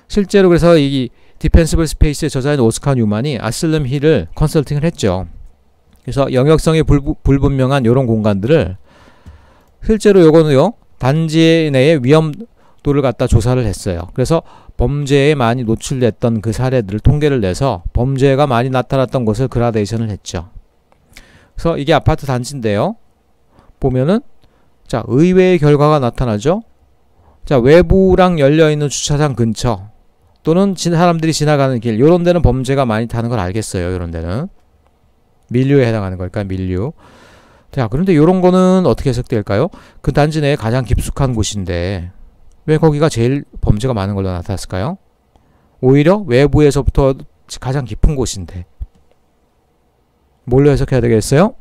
실제로 그래서 이 디펜시블 스페이스의 저자인 오스카 뉴만이 아슬름 힐을 컨설팅을 했죠. 그래서 영역성이 불분명한 이런 공간들을 실제로 요거는요 단지 내의 위험도를 갖다 조사를 했어요. 그래서 범죄에 많이 노출됐던 그 사례들을 통계를 내서 범죄가 많이 나타났던 곳을 그라데이션을 했죠. 그래서 이게 아파트 단지인데요. 보면은 자 의외의 결과가 나타나죠. 자 외부랑 열려있는 주차장 근처 또는 사람들이 지나가는 길 요런 데는 범죄가 많이 타는 걸 알겠어요. 요런 데는 밀류에 해당하는 걸까요? 밀류. 자 그런데 요런 거는 어떻게 해석될까요? 그 단지 내에 가장 깊숙한 곳인데 왜 거기가 제일 범죄가 많은 걸로 나타났을까요? 오히려 외부에서부터 가장 깊은 곳인데 뭘로 해석해야 되겠어요?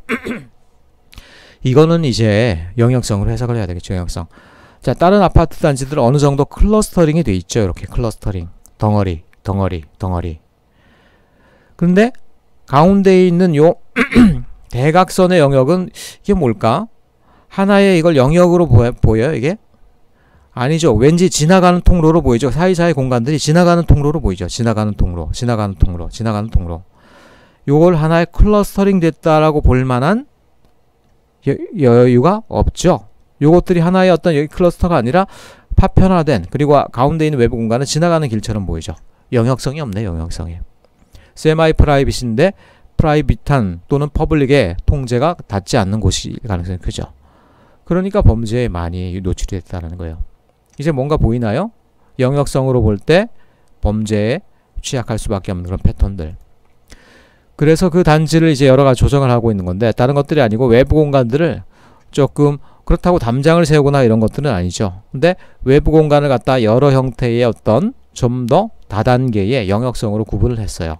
이거는 이제 영역성으로 해석을 해야 되겠죠. 영역성. 자 다른 아파트 단지들은 어느 정도 클러스터링이 돼 있죠. 이렇게 클러스터링 덩어리 그런데 가운데에 있는 요 대각선의 영역은 이게 뭘까? 하나의 이걸 영역으로 보여요 이게? 아니죠. 왠지 지나가는 통로로 보이죠. 사이사이 공간들이 지나가는 통로로 보이죠. 지나가는 통로. 요걸 하나의 클러스터링 됐다라고 볼 만한 여유가 없죠. 요것들이 하나의 어떤 여기 클러스터가 아니라 파편화된 그리고 가운데 있는 외부 공간은 지나가는 길처럼 보이죠. 영역성이 없네. 영역성이. 세마이 프라이빗인데 프라이빗한 또는 퍼블릭의 통제가 닿지 않는 곳이 가능성이 크죠. 그러니까 범죄에 많이 노출이 됐다는 거예요. 이제 뭔가 보이나요? 영역성으로 볼 때 범죄에 취약할 수밖에 없는 그런 패턴들. 그래서 그 단지를 이제 여러 가지 조정을 하고 있는 건데 다른 것들이 아니고 외부 공간들을 조금 그렇다고 담장을 세우거나 이런 것들은 아니죠. 근데 외부 공간을 갖다 여러 형태의 어떤 좀 더 다단계의 영역성으로 구분을 했어요.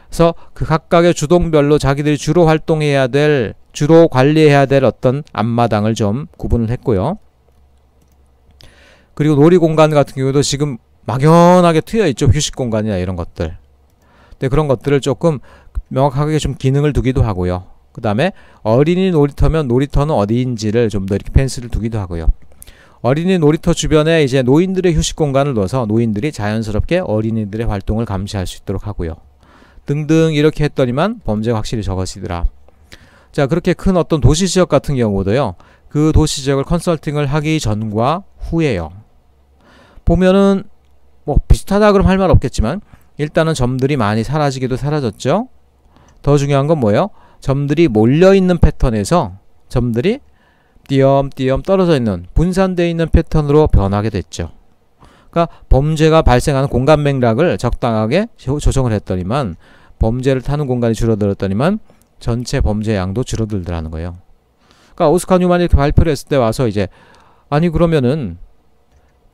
그래서 그 각각의 주동별로 자기들이 주로 활동해야 될, 주로 관리해야 될 어떤 앞마당을 좀 구분을 했고요. 그리고 놀이 공간 같은 경우도 지금 막연하게 트여 있죠. 휴식 공간이나 이런 것들. 근데 그런 것들을 조금 명확하게 좀 기능을 두기도 하고요. 그 다음에 어린이 놀이터면 놀이터는 어디인지를 좀 더 이렇게 펜스를 두기도 하고요. 어린이 놀이터 주변에 이제 노인들의 휴식 공간을 넣어서 노인들이 자연스럽게 어린이들의 활동을 감시할 수 있도록 하고요. 등등 이렇게 했더니만 범죄가 확실히 적어지더라. 자 그렇게 큰 어떤 도시지역 같은 경우도요. 그 도시지역을 컨설팅을 하기 전과 후에요. 보면은 뭐 비슷하다 그럼 할 말 없겠지만 일단은 점들이 많이 사라지기도 사라졌죠. 더 중요한 건 뭐예요? 점들이 몰려있는 패턴에서 점들이 띄엄띄엄 떨어져 있는 분산되어 있는 패턴으로 변하게 됐죠. 그러니까 범죄가 발생하는 공간 맥락을 적당하게 조정을 했더니만 범죄를 타는 공간이 줄어들었더니만 전체 범죄 양도 줄어들더라는 거예요. 그러니까 오스카 뉴만이 발표를 했을 때 와서 이제 아니 그러면은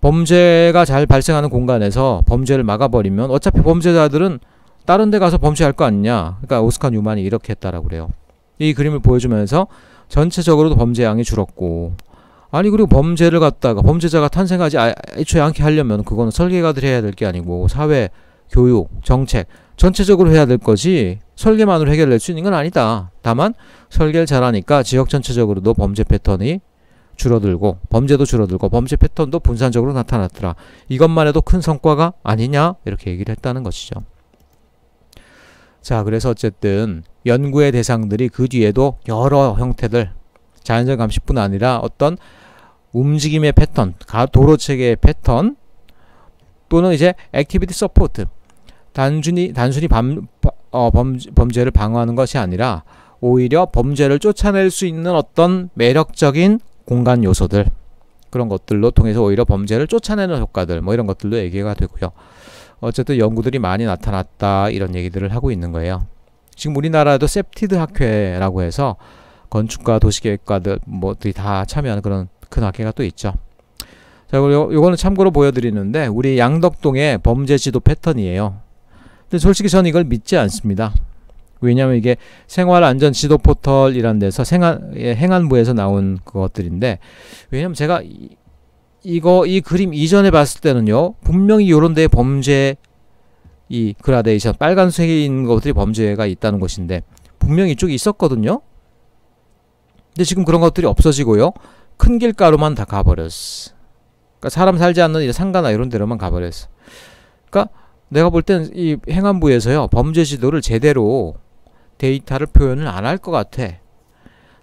범죄가 잘 발생하는 공간에서 범죄를 막아버리면 어차피 범죄자들은 다른 데 가서 범죄할 거 아니냐. 그러니까 오스카 뉴만이 이렇게 했다라고 그래요. 이 그림을 보여주면서 전체적으로도 범죄 양이 줄었고 아니 그리고 범죄를 갖다가 범죄자가 탄생하지 애초에 않게 하려면 그거는 설계가들 해야 될 게 아니고 사회, 교육, 정책 전체적으로 해야 될 거지 설계만으로 해결될 수 있는 건 아니다. 다만 설계를 잘하니까 지역 전체적으로도 범죄 패턴이 줄어들고 범죄도 줄어들고 범죄 패턴도 분산적으로 나타났더라. 이것만 해도 큰 성과가 아니냐 이렇게 얘기를 했다는 것이죠. 자 그래서 어쨌든 연구의 대상들이 그 뒤에도 여러 형태들 자연적 감시뿐 아니라 어떤 움직임의 패턴, 도로체계의 패턴 또는 이제 액티비티 서포트 단순히 범죄를 방어하는 것이 아니라 오히려 범죄를 쫓아낼 수 있는 어떤 매력적인 공간 요소들 그런 것들로 통해서 오히려 범죄를 쫓아내는 효과들 뭐 이런 것들도 얘기가 되고요. 어쨌든 연구들이 많이 나타났다 이런 얘기들을 하고 있는 거예요. 지금 우리나라에도 셉티드 학회라고 해서 건축가 도시계획가들 뭐들이 다 참여하는 그런 큰 학회가 또 있죠. 자 그리고 요거는 참고로 보여드리는데 우리 양덕동의 범죄 지도 패턴이에요. 근데 솔직히 저는 이걸 믿지 않습니다. 왜냐하면 이게 생활안전 지도 포털이라는 데서 행안부에서 나온 것들인데 왜냐면 제가 이 그림 이전에 봤을 때는요 분명히 요런 데에 범죄 이 그라데이션 빨간색에 있는 것들이 범죄가 있다는 것인데 분명히 이쪽에 있었거든요. 근데 지금 그런 것들이 없어지고요 큰 길가로만 다 가버렸어. 그러니까 사람 살지 않는 이제 상가나 이런 데로만 가버렸어. 그러니까 내가 볼 땐 이 행안부에서요 범죄 지도를 제대로 데이터를 표현을 안 할 것 같아.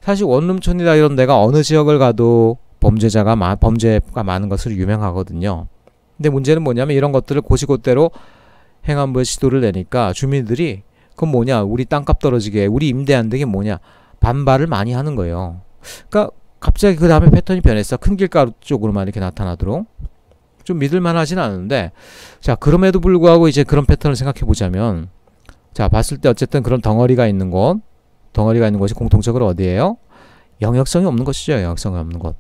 사실 원룸촌이나 이런 데가 어느 지역을 가도 범죄가 많은 것으로 유명하거든요. 근데 문제는 뭐냐면 이런 것들을 고시고대로 행안부에 지도를 내니까 주민들이 그건 뭐냐, 우리 땅값 떨어지게, 우리 임대 안 되게 뭐냐, 반발을 많이 하는 거예요. 그러니까 갑자기 그 다음에 패턴이 변했어. 큰 길가루 쪽으로만 이렇게 나타나도록. 좀 믿을만 하진 않은데, 자, 그럼에도 불구하고 이제 그런 패턴을 생각해 보자면, 자, 봤을 때 어쨌든 그런 덩어리가 있는 곳이 공통적으로 어디예요? 영역성이 없는 것이죠. 영역성이 없는 것.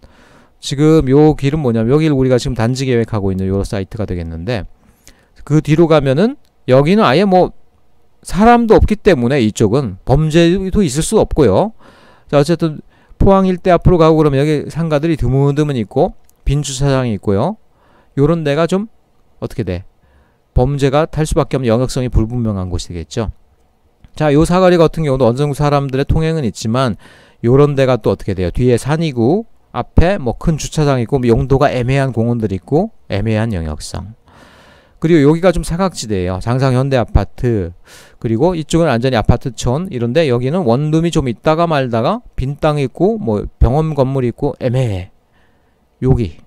지금 요 길은 뭐냐면, 여기를 우리가 지금 단지 계획하고 있는 요 사이트가 되겠는데, 그 뒤로 가면은 여기는 아예 뭐 사람도 없기 때문에 이쪽은 범죄도 있을 수 없고요. 자, 어쨌든 포항 일대 앞으로 가고 그러면 여기 상가들이 드문드문 있고 빈 주차장이 있고요. 요런 데가 좀 어떻게 돼? 범죄가 탈 수밖에 없는 영역성이 불분명한 곳이 되겠죠. 자, 요 사거리 같은 경우도 어느 정도 사람들의 통행은 있지만 요런 데가 또 어떻게 돼요? 뒤에 산이고 앞에 뭐 큰 주차장 있고 용도가 애매한 공원들이 있고 애매한 영역성. 그리고 여기가 좀 사각지대예요. 장상현대 아파트, 그리고 이쪽은 완전히 아파트촌 이런데 여기는 원룸이 좀 있다가 말다가 빈 땅이 있고 뭐 병원 건물이 있고 애매해. 여기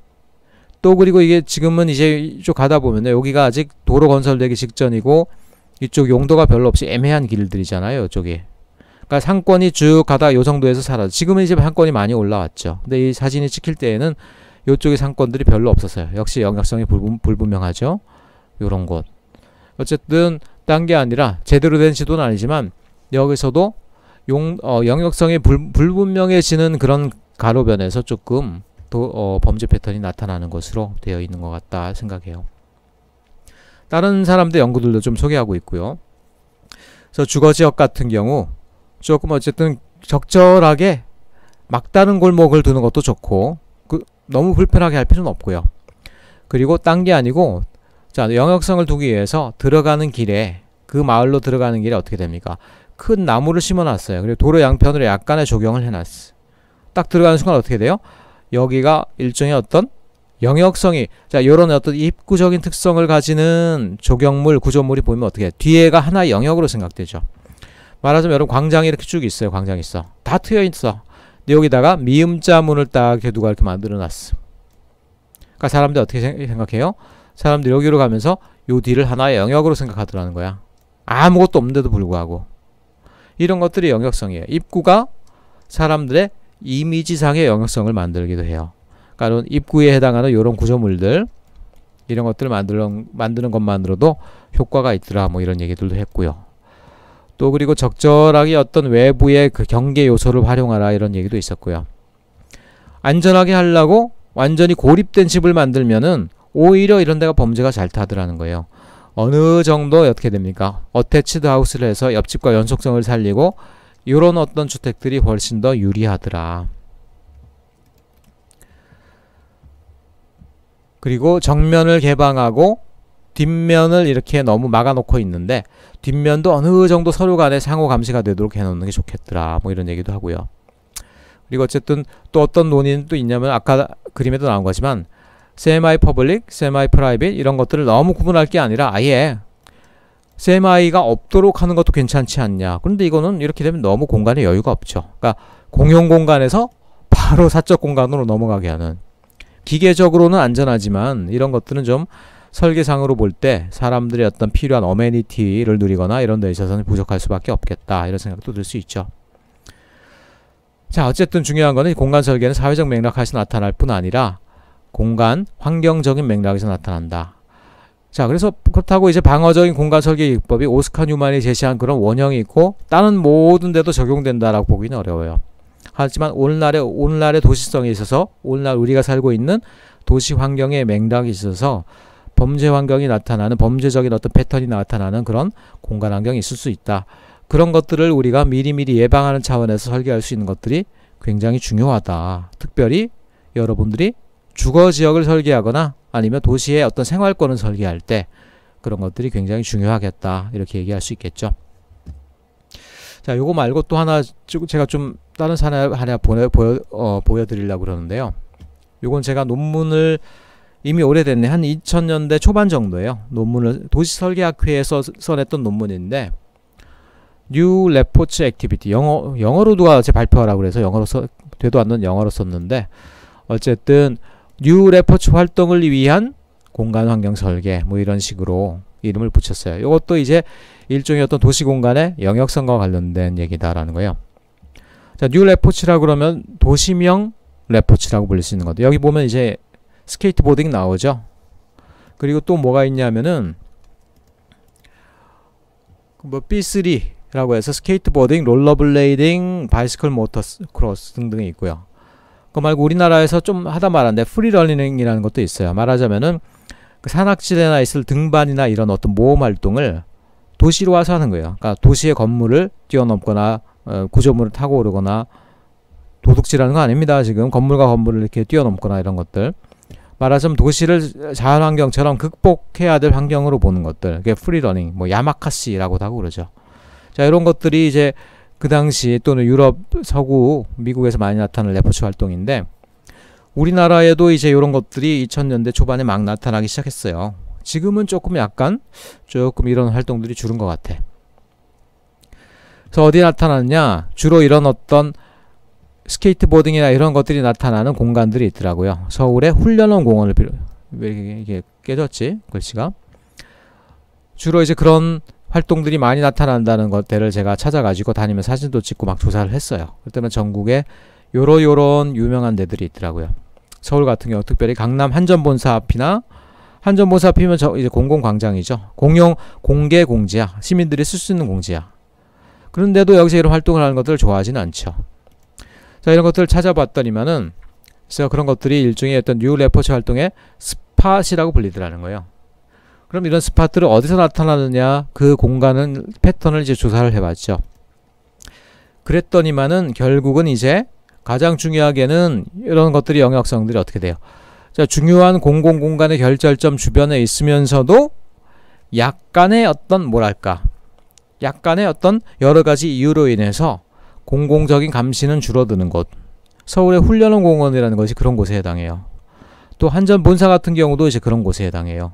또 그리고 이게 지금은 이제 이쪽 가다 보면 여기가 아직 도로 건설되기 직전이고 이쪽 용도가 별로 없이 애매한 길들이잖아요. 이쪽이. 그러니까 상권이 쭉 가다 요 정도에서 살아. 지금은 이제 상권이 많이 올라왔죠. 근데 이 사진이 찍힐 때에는 이쪽에 상권들이 별로 없었어요. 역시 영역성이 불분명하죠. 요런 곳. 어쨌든 딴 게 아니라 제대로 된 지도는 아니지만 여기서도 영역성이 불분명해지는 그런 가로변에서 조금 범죄 패턴이 나타나는 것으로 되어 있는 것 같다 생각해요. 다른 사람들 연구들도 좀 소개하고 있고요. 그래서 주거지역 같은 경우 조금 어쨌든 적절하게 막다른 골목을 두는 것도 좋고 너무 불편하게 할 필요는 없고요. 그리고 딴 게 아니고 자, 영역성을 두기 위해서 들어가는 길에 그 마을로 들어가는 길에 어떻게 됩니까? 큰 나무를 심어놨어요. 그리고 도로 양편으로 약간의 조경을 해놨어. 딱 들어가는 순간 어떻게 돼요? 여기가 일종의 어떤 영역성이 자 이런 어떤 입구적인 특성을 가지는 조경물 구조물이 보이면 어떻게 해? 뒤에가 하나의 영역으로 생각되죠. 말하자면 여러분 광장이 이렇게 쭉 있어요. 광장 있어. 다 트여 있어. 근데 여기다가 미음자 문을 딱 이렇게 누가 이렇게 만들어놨어. 그러니까 사람들 어떻게 생각해요? 사람들이 여기로 가면서 요 뒤를 하나의 영역으로 생각하더라는 거야. 아무것도 없는데도 불구하고. 이런 것들이 영역성이에요. 입구가 사람들의 이미지상의 영역성을 만들기도 해요. 그러니까 입구에 해당하는 이런 구조물들 이런 것들을 만드는 것만으로도 효과가 있더라 뭐 이런 얘기들도 했고요. 또 그리고 적절하게 어떤 외부의 그 경계 요소를 활용하라 이런 얘기도 있었고요. 안전하게 하려고 완전히 고립된 집을 만들면은 오히려 이런 데가 범죄가 잘 타더라는 거예요. 어느 정도 어떻게 됩니까? 어태치드 하우스를 해서 옆집과 연속성을 살리고 이런 어떤 주택들이 훨씬 더 유리하더라. 그리고 정면을 개방하고 뒷면을 이렇게 너무 막아놓고 있는데 뒷면도 어느 정도 서로 간에 상호 감시가 되도록 해놓는 게 좋겠더라. 뭐 이런 얘기도 하고요. 그리고 어쨌든 또 어떤 논의는 또 있냐면 아까 그림에도 나온 거지만 세마이 퍼블릭, 세마이 프라이빗 이런 것들을 너무 구분할 게 아니라 아예 세마이가 없도록 하는 것도 괜찮지 않냐. 그런데 이거는 이렇게 되면 너무 공간에 여유가 없죠. 그러니까 공용 공간에서 바로 사적 공간으로 넘어가게 하는 기계적으로는 안전하지만 이런 것들은 좀 설계상으로 볼 때 사람들의 어떤 필요한 어메니티를 누리거나 이런 데 있어서는 부족할 수밖에 없겠다. 이런 생각도 들 수 있죠. 자, 어쨌든 중요한 거는 공간 설계는 사회적 맥락에서 나타날 뿐 아니라 공간, 환경적인 맥락에서 나타난다. 자, 그래서 그렇다고 이제 방어적인 공간 설계 기법이 오스카 뉴만이 제시한 그런 원형이 있고 다른 모든 데도 적용된다라고 보기는 어려워요. 하지만 오늘날의 도시성에 있어서 오늘날 우리가 살고 있는 도시 환경의 맥락이 있어서 범죄 환경이 나타나는 범죄적인 어떤 패턴이 나타나는 그런 공간 환경이 있을 수 있다. 그런 것들을 우리가 미리미리 예방하는 차원에서 설계할 수 있는 것들이 굉장히 중요하다. 특별히 여러분들이 주거지역을 설계하거나 아니면 도시의 어떤 생활권을 설계할 때 그런 것들이 굉장히 중요하겠다. 이렇게 얘기할 수 있겠죠. 자, 요거 말고 또 하나 제가 좀 다른 사례 하나 보여드리려고 그러는데요. 요건 제가 논문을 이미 오래됐네. 한 2000년대 초반 정도예요. 논문을 도시설계학회에서 써냈던 논문인데 New Research Activity 영어로 누가 제 발표하라고 그래서 영어로 되도 않는 영어로 썼는데 어쨌든 New Research 활동을 위한 공간 환경 설계 뭐 이런 식으로 이름을 붙였어요. 이것도 이제 일종의 어떤 도시 공간의 영역성과 관련된 얘기다라는 거예요. 자, New Research라고 그러면 도시명 레포츠라고 불릴 수 있는 것도 여기 보면 이제 스케이트보딩 나오죠. 그리고 또 뭐가 있냐면은 뭐 B3라고 해서 스케이트보딩, 롤러블레이딩, 바이시클 모터크로스 등등이 있고요. 그 말고 우리나라에서 좀 하다 말았는데 프리러닝이라는 것도 있어요. 말하자면은 그 산악지대나 있을 등반이나 이런 어떤 모험 활동을 도시로 와서 하는 거예요. 그러니까 도시의 건물을 뛰어넘거나 구조물을 타고 오르거나 도둑질하는 거 아닙니다. 지금 건물과 건물을 이렇게 뛰어넘거나 이런 것들. 말하자면 도시를 자연환경처럼 극복해야 될 환경으로 보는 것들. 그게 프리러닝, 뭐 야마카시라고도 하고 그러죠. 자, 이런 것들이 이제 그 당시 또는 유럽, 서구, 미국에서 많이 나타나는 레포츠 활동인데 우리나라에도 이제 이런 것들이 2000년대 초반에 막 나타나기 시작했어요. 지금은 조금 이런 활동들이 줄은 것 같아. 그래서 어디에 나타났냐? 주로 이런 어떤 스케이트보딩이나 이런 것들이 나타나는 공간들이 있더라고요. 서울의 훈련원 공원을 왜 이게 깨졌지? 글씨가. 주로 이제 그런 활동들이 많이 나타난다는 것들을 제가 찾아가지고 다니면 사진도 찍고 막 조사를 했어요. 그때는 전국에 요런 유명한 데들이 있더라고요. 서울 같은 경우 특별히 강남 한전본사 앞이나 한전본사 앞이면 이제 공공광장이죠. 공개 공지야. 시민들이 쓸 수 있는 공지야. 그런데도 여기서 이런 활동을 하는 것들을 좋아하지는 않죠. 자, 이런 것들을 찾아봤더니만은 그래서 그런 것들이 일종의 어떤 뉴 레포츠 활동의 스팟이라고 불리더라는 거예요. 그럼 이런 스팟들은 어디서 나타나느냐, 그 공간은 패턴을 이제 조사를 해봤죠. 그랬더니만은 결국은 이제 가장 중요하게는 이런 것들이 영역성들이 어떻게 돼요? 자, 중요한 공공공간의 결절점 주변에 있으면서도 약간의 어떤 약간의 어떤 여러 가지 이유로 인해서 공공적인 감시는 줄어드는 곳. 서울의 훈련원 공원이라는 것이 그런 곳에 해당해요. 또 한전 본사 같은 경우도 이제 그런 곳에 해당해요.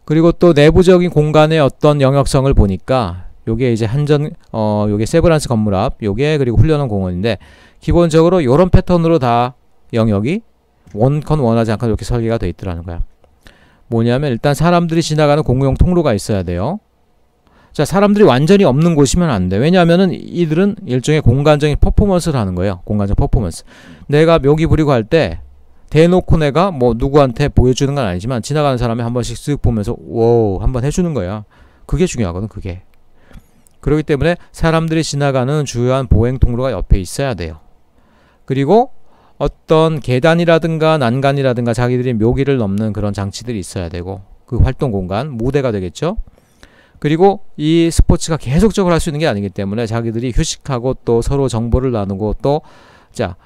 그리고 또 내부적인 공간의 어떤 영역성을 보니까 요게 이제 요게 세브란스 건물 앞, 요게 그리고 훈련원 공원인데 기본적으로 요런 패턴으로 다 영역이 원컨 원하지 않건 이렇게 설계가 되어 있더라는 거야. 뭐냐면 일단 사람들이 지나가는 공용 통로가 있어야 돼요. 자, 사람들이 완전히 없는 곳이면 안 돼. 왜냐하면은 이들은 일종의 공간적인 퍼포먼스를 하는 거예요. 공간적 퍼포먼스. 내가 묘기 부리고 할 때 대놓고 내가 뭐 누구한테 보여주는 건 아니지만 지나가는 사람이 한 번씩 쓱 보면서 오 한번 해주는 거야. 그게 중요하거든. 그게. 그렇기 때문에 사람들이 지나가는 주요한 보행 통로가 옆에 있어야 돼요. 그리고 어떤 계단이라든가 난간이라든가 자기들이 묘기를 넘는 그런 장치들이 있어야 되고 그 활동 공간, 무대가 되겠죠. 그리고 이 스포츠가 계속적으로 할 수 있는 게 아니기 때문에 자기들이 휴식하고 또 서로 정보를 나누고 또 자,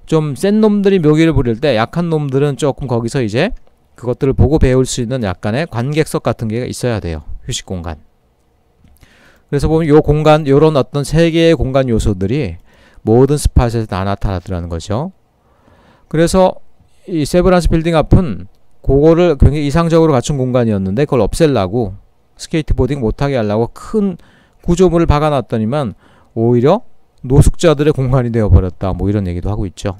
좀 센 놈들이 묘기를 부릴 때 약한 놈들은 조금 거기서 이제 그것들을 보고 배울 수 있는 약간의 관객석 같은 게 있어야 돼요. 휴식 공간. 그래서 보면 요 공간, 요런 어떤 세 개의 공간 요소들이 모든 스팟에서 다 나타나더라는 거죠. 그래서 이 세브란스 빌딩 앞은 그거를 굉장히 이상적으로 갖춘 공간이었는데 그걸 없애려고 스케이트보딩 못하게 하려고 큰 구조물을 박아놨더니만 오히려 노숙자들의 공간이 되어버렸다. 뭐 이런 얘기도 하고 있죠.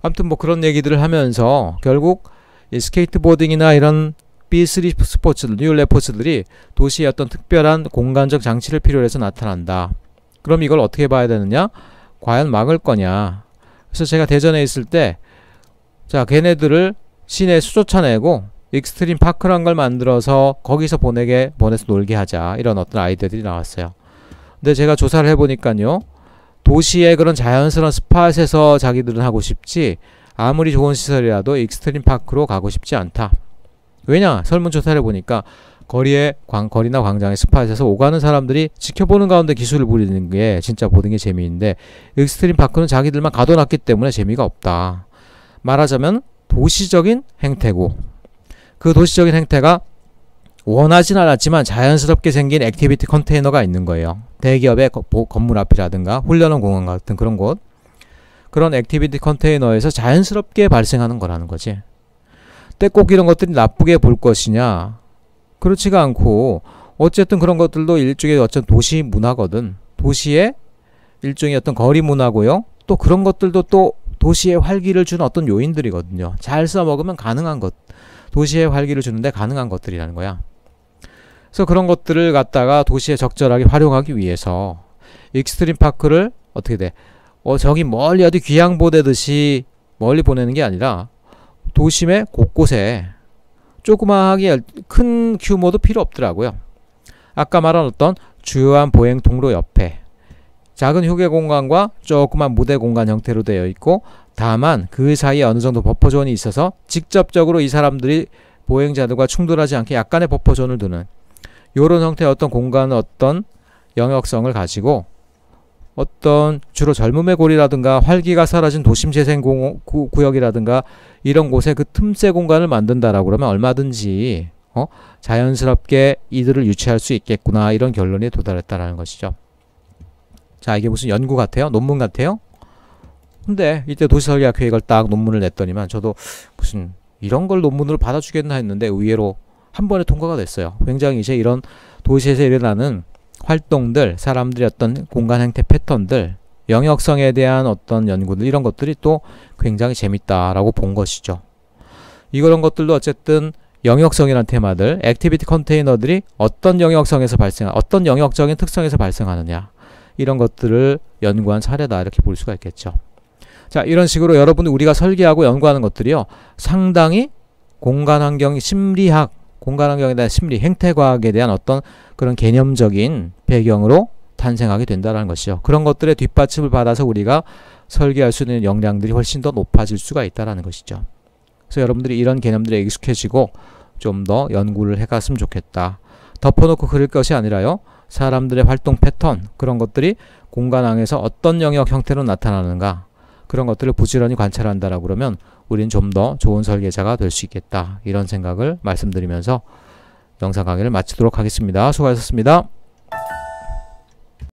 아무튼 뭐 그런 얘기들을 하면서 결국 이 스케이트보딩이나 이런 B3 스포츠들, 뉴 레포츠들이 도시의 어떤 특별한 공간적 장치를 필요로 해서 나타난다. 그럼 이걸 어떻게 봐야 되느냐? 과연 막을 거냐? 그래서 제가 대전에 있을 때 자, 걔네들을 시내에 쫓아내고 익스트림 파크란 걸 만들어서 거기서 보내서 놀게 하자. 이런 어떤 아이디어들이 나왔어요. 근데 제가 조사를 해보니까요. 도시의 그런 자연스러운 스팟에서 자기들은 하고 싶지 아무리 좋은 시설이라도 익스트림 파크로 가고 싶지 않다. 왜냐? 설문조사를 해보니까 거리나 광장의 스팟에서 오가는 사람들이 지켜보는 가운데 기술을 부리는 게 진짜 보는 게 재미있는데 익스트림 파크는 자기들만 가둬놨기 때문에 재미가 없다. 말하자면 도시적인 행태고 그 도시적인 행태가 원하진 않았지만 자연스럽게 생긴 액티비티 컨테이너가 있는 거예요. 대기업의 건물 앞이라든가 훈련원 공원 같은 그런 곳. 그런 액티비티 컨테이너에서 자연스럽게 발생하는 거라는 거지. 근데 꼭 이런 것들이 나쁘게 볼 것이냐? 그렇지가 않고 어쨌든 그런 것들도 일종의 어떤 도시 문화거든. 도시의 일종의 어떤 거리 문화고요. 또 그런 것들도 또 도시의 활기를 주는 어떤 요인들이거든요. 잘 써먹으면 가능한 것. 도시의 활기를 주는데 가능한 것들이라는 거야. 그래서 그런 것들을 갖다가 도시에 적절하게 활용하기 위해서 익스트림 파크를 어떻게 돼? 저기 멀리 어디 귀향 보내듯이 멀리 보내는 게 아니라 도심의 곳곳에 조그마하게 큰 규모도 필요 없더라고요. 아까 말한 어떤 주요한 보행 통로 옆에 작은 휴게 공간과 조그만 무대 공간 형태로 되어 있고, 다만 그 사이에 어느 정도 버퍼존이 있어서 직접적으로 이 사람들이 보행자들과 충돌하지 않게 약간의 버퍼존을 두는 이런 형태의 어떤 공간은 어떤 영역성을 가지고 어떤 주로 젊음의 고리라든가 활기가 사라진 도심 재생 구역이라든가 이런 곳에 그 틈새 공간을 만든다라고 그러면 얼마든지 자연스럽게 이들을 유치할 수 있겠구나, 이런 결론에 도달했다라는 것이죠. 자, 이게 무슨 연구 같아요? 논문 같아요? 근데 이때 도시설계학 계획을 딱 논문을 냈더니만 저도 무슨 이런 걸 논문으로 받아주겠나 했는데 의외로 한 번에 통과가 됐어요. 굉장히 이제 이런 도시에서 일어나는 활동들, 사람들의 어떤 공간 행태 패턴들, 영역성에 대한 어떤 연구들, 이런 것들이 또 굉장히 재밌다라고 본 것이죠. 이런 것들도 어쨌든 영역성이라는 테마들, 액티비티 컨테이너들이 어떤 영역성에서 어떤 영역적인 특성에서 발생하느냐, 이런 것들을 연구한 사례다, 이렇게 볼 수가 있겠죠. 자, 이런 식으로 여러분들 우리가 설계하고 연구하는 것들이요, 상당히 공간환경 심리학, 공간환경에 대한 심리, 행태과학에 대한 어떤 그런 개념적인 배경으로 탄생하게 된다는 것이죠. 그런 것들의 뒷받침을 받아서 우리가 설계할 수 있는 역량들이 훨씬 더 높아질 수가 있다는 것이죠. 그래서 여러분들이 이런 개념들에 익숙해지고 좀 더 연구를 해갔으면 좋겠다. 덮어놓고 그릴 것이 아니라요, 사람들의 활동 패턴, 그런 것들이 공간 안에서 어떤 영역 형태로 나타나는가, 그런 것들을 부지런히 관찰한다라고 그러면 우리는 좀 더 좋은 설계자가 될 수 있겠다, 이런 생각을 말씀드리면서 영상 강의를 마치도록 하겠습니다. 수고하셨습니다.